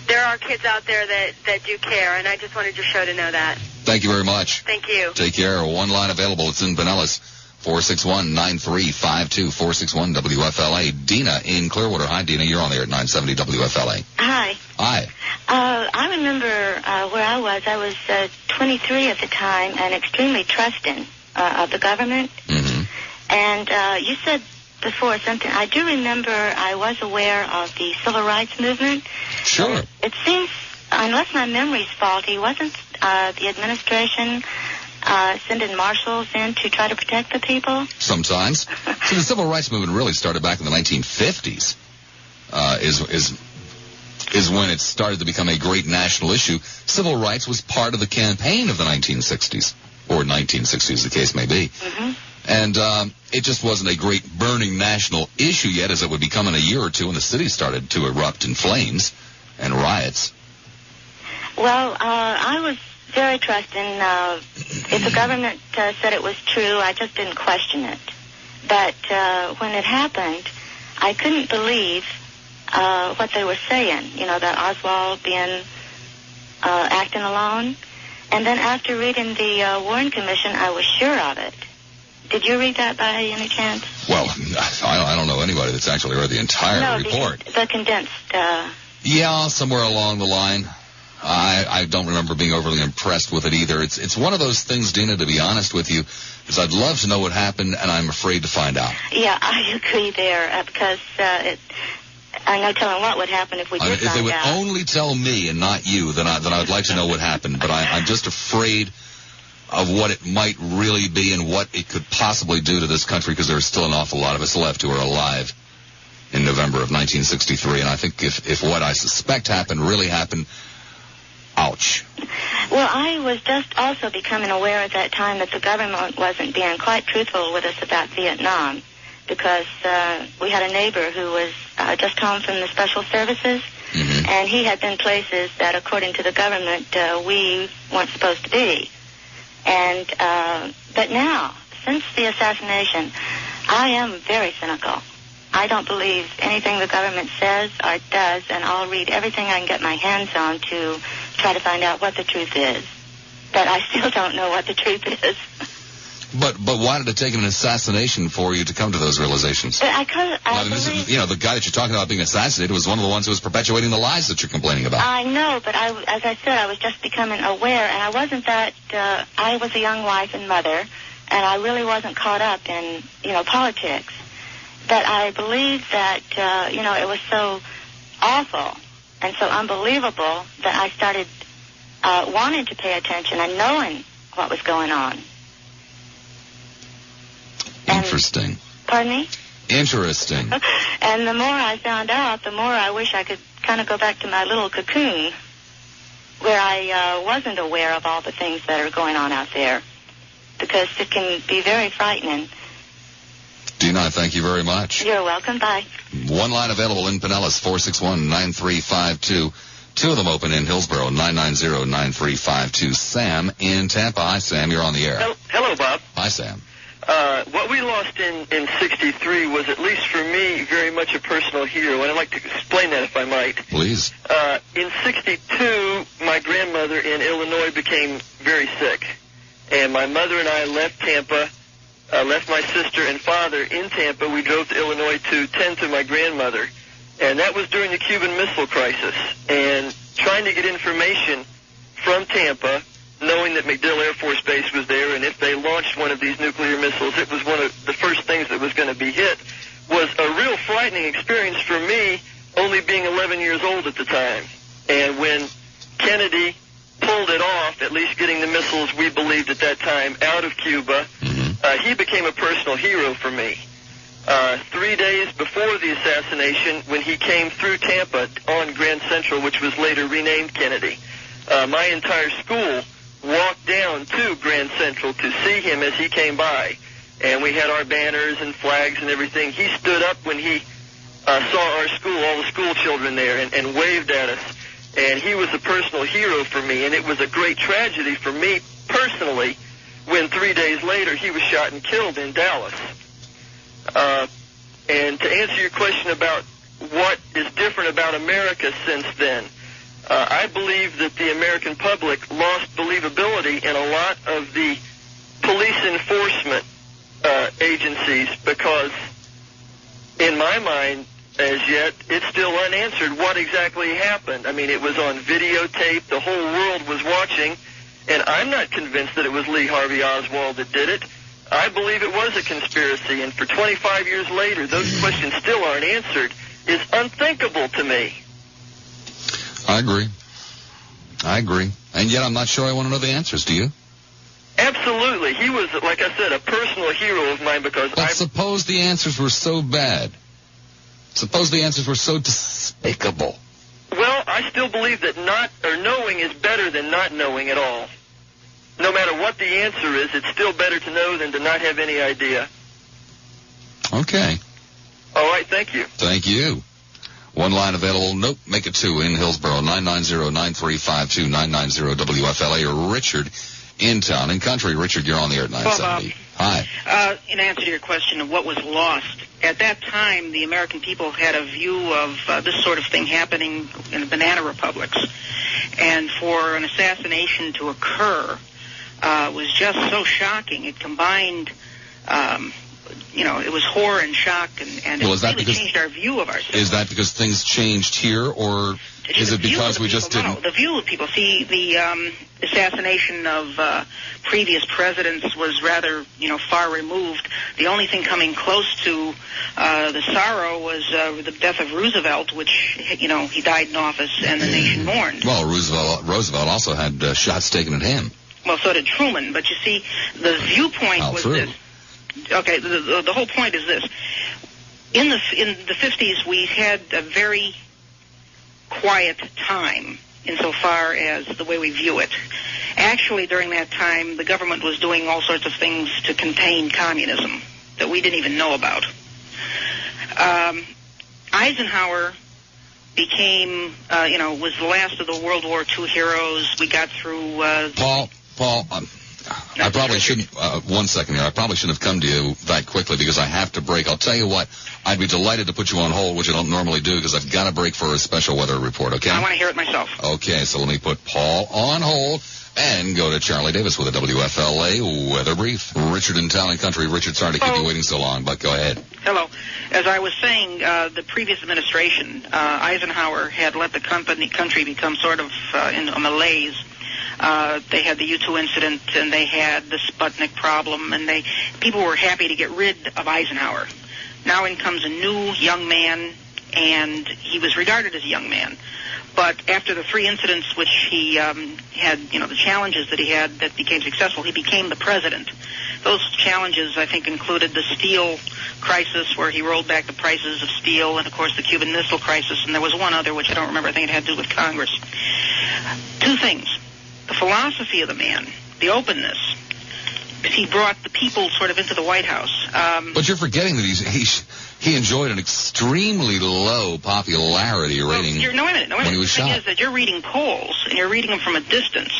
there are kids out there that do care, and I just wanted your show to know that. Thank you very much. Thank you. Take care. One line available. It's in Pinellas. 461-9352, 461-WFLA. Dina in Clearwater. Hi, Dina. You're on the air at 970 WFLA. Hi. Hi. I remember where I was. I was 23 at the time and extremely trusting of the government. Mm-hmm. And you said before something. I do remember I was aware of the civil rights movement. Sure. It seems, unless my memory's faulty, wasn't the administration sending marshals in to try to protect the people? Sometimes. See, the civil rights movement really started back in the 1950s. Is when it started to become a great national issue. Civil rights was part of the campaign of the 1960s, or 1960s, the case may be. Mm-hmm. And it just wasn't a great burning national issue yet, as it would become in a year or two when the city started to erupt in flames and riots. Well, I was very trusting. If the government said it was true, I just didn't question it. But when it happened, I couldn't believe what they were saying, that Oswald being acting alone. And then after reading the Warren Commission, I was sure of it. Did you read that by any chance? Well, I don't know anybody that's actually read the entire report. The condensed. Yeah, somewhere along the line. I don't remember being overly impressed with it either. It's one of those things, Dina, to be honest with you, is I'd love to know what happened, and I'm afraid to find out. Yeah, I agree there, because I know telling what would happen if we did If they find would out. only tell me and not you, then I'd like to know what happened. But I'm just afraid of what it might really be and what it could possibly do to this country, because there's still an awful lot of us left who are alive in November of 1963. And I think if what I suspect happened really happened, ouch. Well, I was just also becoming aware at that time that the government wasn't being quite truthful with us about Vietnam, because we had a neighbor who was just home from the special services, mm-hmm. and he had been places that, according to the government, we weren't supposed to be. And but now, since the assassination, I am very cynical. I don't believe anything the government says or does, and I'll read everything I can get my hands on to try to find out what the truth is. But I still don't know what the truth is. But why did it take an assassination for you to come to those realizations? I believe... The guy that you're talking about being assassinated was one of the ones who was perpetuating the lies that you're complaining about. I know, but as I said, I was just becoming aware, and I wasn't that... I was a young wife and mother, and I really wasn't caught up in, politics. But I believe that, it was so awful and so unbelievable that I started wanting to pay attention and knowing what was going on. Interesting. Pardon me? Interesting. And the more I found out, the more I wish I could kind of go back to my little cocoon where I wasn't aware of all the things that are going on out there, because it can be very frightening. Dina, thank you very much. You're welcome. Bye. One line available in Pinellas, 461-9352. Two of them open in Hillsborough, 990-9352. Sam in Tampa. Hi, Sam. You're on the air. Hello, Bob. Hi, Sam. What we lost in 63 was, at least for me, very much a personal hero, and I'd like to explain that if I might. Please. In 62, my grandmother in Illinois became very sick, and my mother and I left Tampa, left my sister and father in Tampa. We drove to Illinois to tend to my grandmother, and that was during the Cuban Missile Crisis, and trying to get information from Tampa, knowing that MacDill Air Force Base was there, and if they launched one of these nuclear missiles, it was one of the first things that was going to be hit, was a real frightening experience for me, only being 11 years old at the time. And when Kennedy pulled it off, at least getting the missiles we believed at that time out of Cuba, he became a personal hero for me. 3 days before the assassination, when he came through Tampa on Grand Central, which was later renamed Kennedy, my entire school walked down to Grand Central to see him as he came by. And we had our banners and flags and everything. He stood up when he saw our school, all the school children there, and waved at us. And he was a personal hero for me, and it was a great tragedy for me personally when 3 days later he was shot and killed in Dallas. And to answer your question about what is different about America since then, I believe that the American public lost believability in a lot of the police enforcement agencies, because in my mind, as yet, it's still unanswered what exactly happened. I mean, it was on videotape. The whole world was watching, and I'm not convinced that it was Lee Harvey Oswald that did it. I believe it was a conspiracy, and for 25 years later, those questions still aren't answered. Is unthinkable to me. I agree. And yet I'm not sure I want to know the answers. Do you? Absolutely. He was, like I said, a personal hero of mine because But suppose the answers were so bad. Suppose the answers were so despicable. Well, I still believe that knowing is better than not knowing at all. No matter what the answer is, it's still better to know than to not have any idea. Okay. All right, thank you. Thank you. One line available. Nope, make it two in Hillsborough. 990-9352, 990-WFLA, or Richard in Town and Country. Richard, you're on the air at 970. Hi. In answer to your question of what was lost, at that time, the American people had a view of this sort of thing happening in the banana republics. And for an assassination to occur was just so shocking. It combined, it was horror and shock, and it really changed our view of ourselves. Is that because things changed here, or is it because we just didn't? No, the view of people. See, the assassination of previous presidents was rather, far removed. The only thing coming close to the sorrow was the death of Roosevelt, which, he died in office and the nation mourned. Well, Roosevelt also had shots taken at him. Well, so did Truman. But you see, the viewpoint was this. Okay, the whole point is this. In the 50s, we had a very quiet time insofar as the way we view it. Actually, during that time, the government was doing all sorts of things to contain communism that we didn't even know about. Eisenhower became, was the last of the World War II heroes. We got through... Paul, I probably shouldn't, one second here, I probably shouldn't have come to you that quickly because I have to break. I'll tell you what, I'd be delighted to put you on hold, which I don't normally do because I've got to break for a special weather report, okay? I want to hear it myself. Okay, so let me put Paul on hold and go to Charlie Davis with a WFLA weather brief. Richard in Town and Country. Richard, sorry to keep you waiting so long, but go ahead. Hello. As I was saying, the previous administration, Eisenhower had let the country become sort of in a malaise. They had the U-2 incident, and they had the Sputnik problem, and people were happy to get rid of Eisenhower. Now in comes a new young man, and he was regarded as a young man. But after the three incidents which he had, the challenges that he had that became successful, he became the president. Those challenges, I think, included the steel crisis, where he rolled back the prices of steel, and, of course, the Cuban Missile Crisis, and there was one other, which I don't remember. I think it had to do with Congress. Two things. The philosophy of the man, the openness. He brought the people sort of into the White House. But you're forgetting that he enjoyed an extremely low popularity rating when he was shot. The thing is that you're reading polls, and you're reading them from a distance.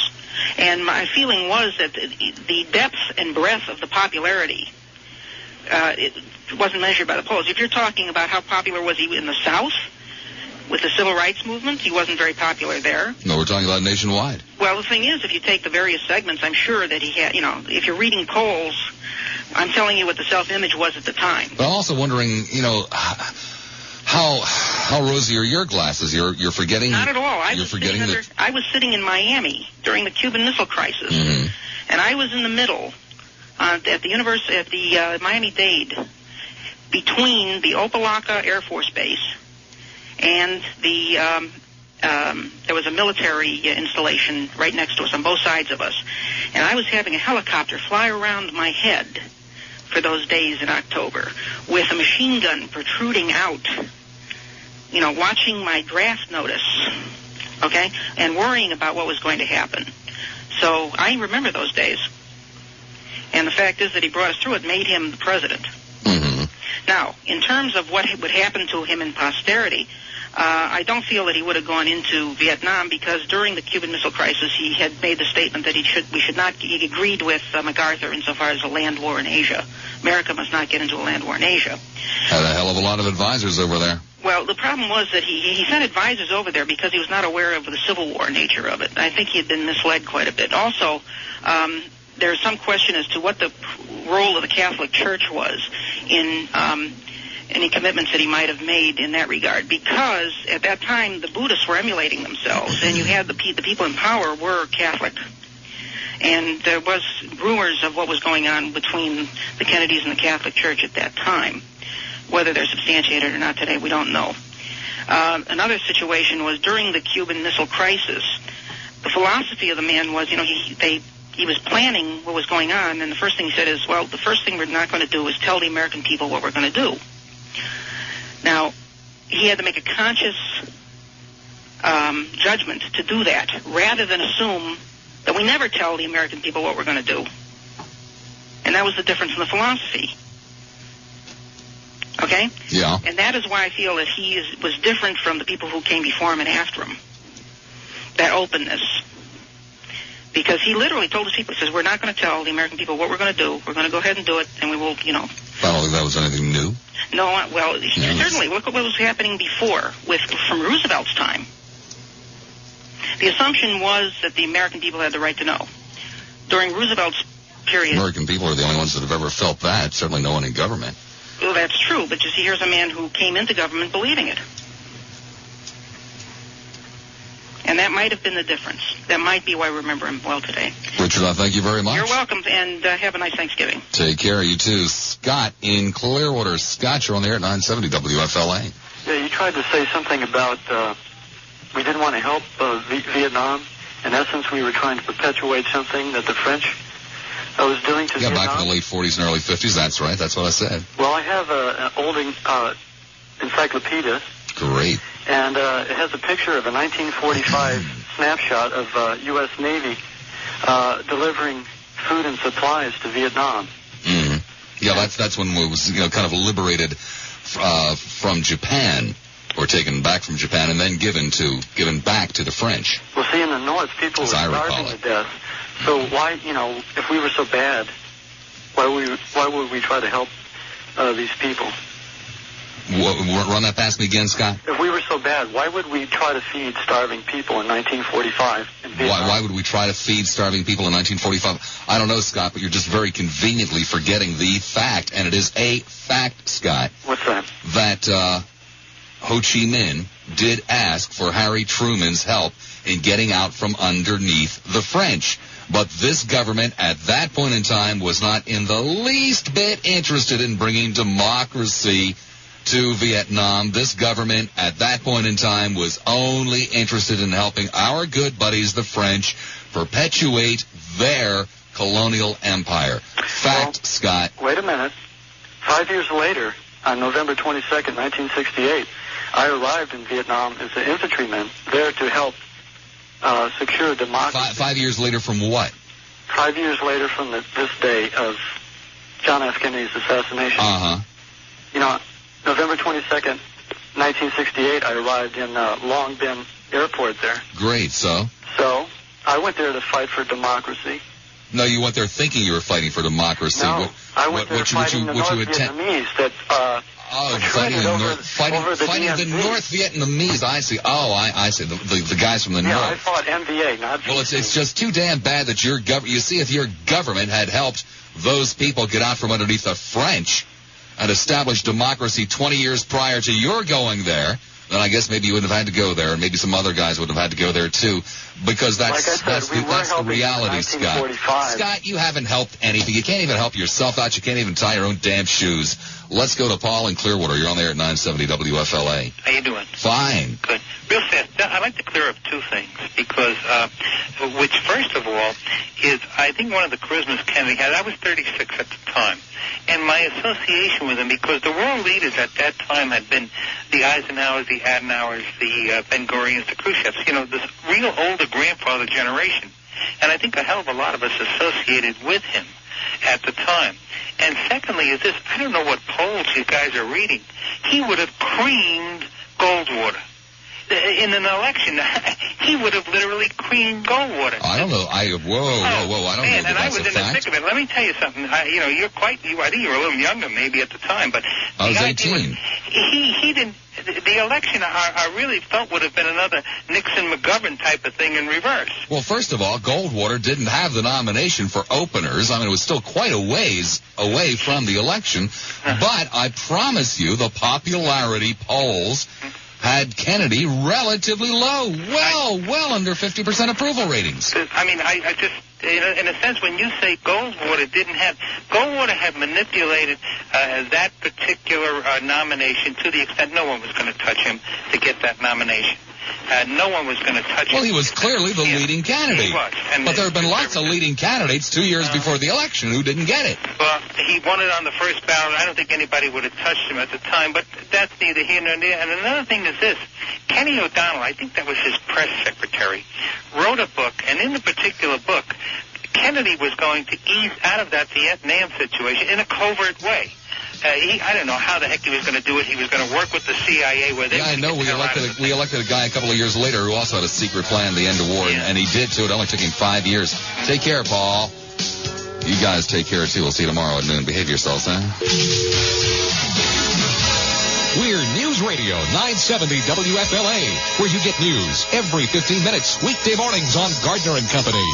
And my feeling was that the depth and breadth of the popularity, it wasn't measured by the polls. If you're talking about how popular was he in the South, with the civil rights movement, he wasn't very popular there. No, we're talking about nationwide. Well, the thing is, if you take the various segments, I'm sure that he had, if you're reading polls, I'm telling you what the self-image was at the time. But I'm also wondering, how rosy are your glasses? You're forgetting... Not at all. I was sitting in Miami during the Cuban Missile Crisis, and I was in the middle at the Miami-Dade, between the Opa-locka Air Force Base and there was a military installation right next to us, on both sides of us. And I was having a helicopter fly around my head for those days in October with a machine gun protruding out, watching my draft notice, okay, and worrying about what was going to happen. So I remember those days. And the fact is that he brought us through it, made him the president. Now, in terms of what would happen to him in posterity, I don't feel that he would have gone into Vietnam, because during the Cuban Missile Crisis he had made the statement that he agreed with MacArthur insofar as a land war in Asia. America must not get into a land war in Asia. Had a hell of a lot of advisors over there. Well, the problem was that he sent advisors over there because he was not aware of the Civil War nature of it. I think he had been misled quite a bit. Also, there's some question as to what the role of the Catholic Church was in any commitments that he might have made in that regard, because at that time the Buddhists were emulating themselves, and you had the people in power were Catholic. And there was rumors of what was going on between the Kennedys and the Catholic Church at that time. Whether they're substantiated or not today, we don't know. Another situation was during the Cuban Missile Crisis. The philosophy of the man was, he was planning what was going on, and the first thing he said is, well, the first thing we're not going to do is tell the American people what we're going to do. Now, he had to make a conscious judgment to do that, rather than assume that we never tell the American people what we're going to do. And that was the difference in the philosophy. Okay? Yeah. And that is why I feel that he was different from the people who came before him and after him. That openness. Because he literally told his people, he says, we're not going to tell the American people what we're going to do. We're going to go ahead and do it, and we will, I don't think that was anything new. No, well, certainly. Look at what was happening before, from Roosevelt's time. The assumption was that the American people had the right to know. During Roosevelt's period... American people are the only ones that have ever felt that. Certainly no one in government. Well, that's true, but you see, here's a man who came into government believing it. And that might have been the difference. That might be why I remember him well today. Richard, I thank you very much. You're welcome, and have a nice Thanksgiving. Take care, you too. Scott in Clearwater. Scott, you're on the air at 970 WFLA. Yeah, you tried to say something about we didn't want to help Vietnam. In essence, we were trying to perpetuate something that the French was doing to Vietnam. Back in the late 40s and early 50s, that's right. That's what I said. Well, I have an old encyclopedia. Great. And it has a picture of a 1945 snapshot of U.S. Navy delivering food and supplies to Vietnam. Mm-hmm. Yeah, that's when we was kind of liberated from Japan, or taken back from Japan, and then given back to the French. Well, see, in the North, people were starving to death. So why, if we were so bad, why would we try to help these people? Run that past me again, Scott. If we were so bad, why would we try to feed starving people in 1945 in Vietnam? Why would we try to feed starving people in 1945? I don't know, Scott, but you're just very conveniently forgetting the fact, and it is a fact, Scott. What's that? That Ho Chi Minh did ask for Harry Truman's help in getting out from underneath the French. But this government at that point in time was not in the least bit interested in bringing democracy to Vietnam. This government at that point in time was only interested in helping our good buddies, the French, perpetuate their colonial empire. Fact, Scott. Wait a minute. 5 years later, on November 22nd, 1968, I arrived in Vietnam as an infantryman there to help secure democracy. 5 years later from what? 5 years later from this day of John F. Kennedy's assassination. Uh-huh. November 22nd, 1968, I arrived in Long Binh Airport there. Great, so? So, I went there to fight for democracy. No, you went there thinking you were fighting for democracy. No, I went there fighting the North Vietnamese that fighting the North Vietnamese. I see. Oh, I see. The guys from the North. Yeah, I fought NVA, not VC. Well, it's just too damn bad that your government. You see, if your government had helped those people get out from underneath the French and establish democracy 20 years prior to your going there, then I guess maybe you wouldn't have had to go there, and maybe some other guys would have had to go there too, because that's the reality, Scott. Scott, you haven't helped anything. You can't even help yourself out. You can't even tie your own damn shoes. Let's go to Paul in Clearwater. You're on there at 970 WFLA. How you doing? Fine. Good. Real fast, I'd like to clear up two things, because, which first of all is, I think one of the charismas Kennedy had, I was 36 at the time, and my association with him, because the world leaders at that time had been the Eisenhowers, the Adenauers, the Ben-Gurions, the Khrushchevs, this real older grandfather generation. And I think a hell of a lot of us associated with him at the time. And secondly is this, I don't know what polls you guys are reading. He would have creamed Goldwater. In an election, he would have literally creamed Goldwater. I don't know. Whoa. I don't know that that's a fact. I was in the thick of it. Let me tell you something. I think you were a little younger maybe at the time, but I was 18. he didn't. the election I really felt would have been another Nixon-McGovern type of thing in reverse. Well, first of all, Goldwater didn't have the nomination for openers. I mean, it was still quite a ways away from the election. But I promise you, the popularity polls had Kennedy relatively low, well under 50% approval ratings. I mean, I just, in a sense, when you say Goldwater had manipulated that particular nomination to the extent no one was going to touch him to get that nomination. No one was going to touch him. Well, he was clearly the leading candidate. He was. But there have been lots of leading candidates 2 years before the election who didn't get it. Well, he won it on the first ballot. I don't think anybody would have touched him at the time, but that's neither here nor there. And another thing is this. Kenny O'Donnell, I think that was his press secretary, wrote a book, and in the particular book, Kennedy was going to ease out of that Vietnam situation in a covert way. I don't know how the heck he was going to do it. He was going to work with the CIA. I know. We elected a guy a couple of years later who also had a secret plan to end the war, and he did, too. It only took him 5 years. Take care, Paul. You guys take care, too. We'll see you tomorrow at noon. Behave yourselves, huh? We're News Radio 970 WFLA, where you get news every 15 minutes, weekday mornings on Gardner and Company.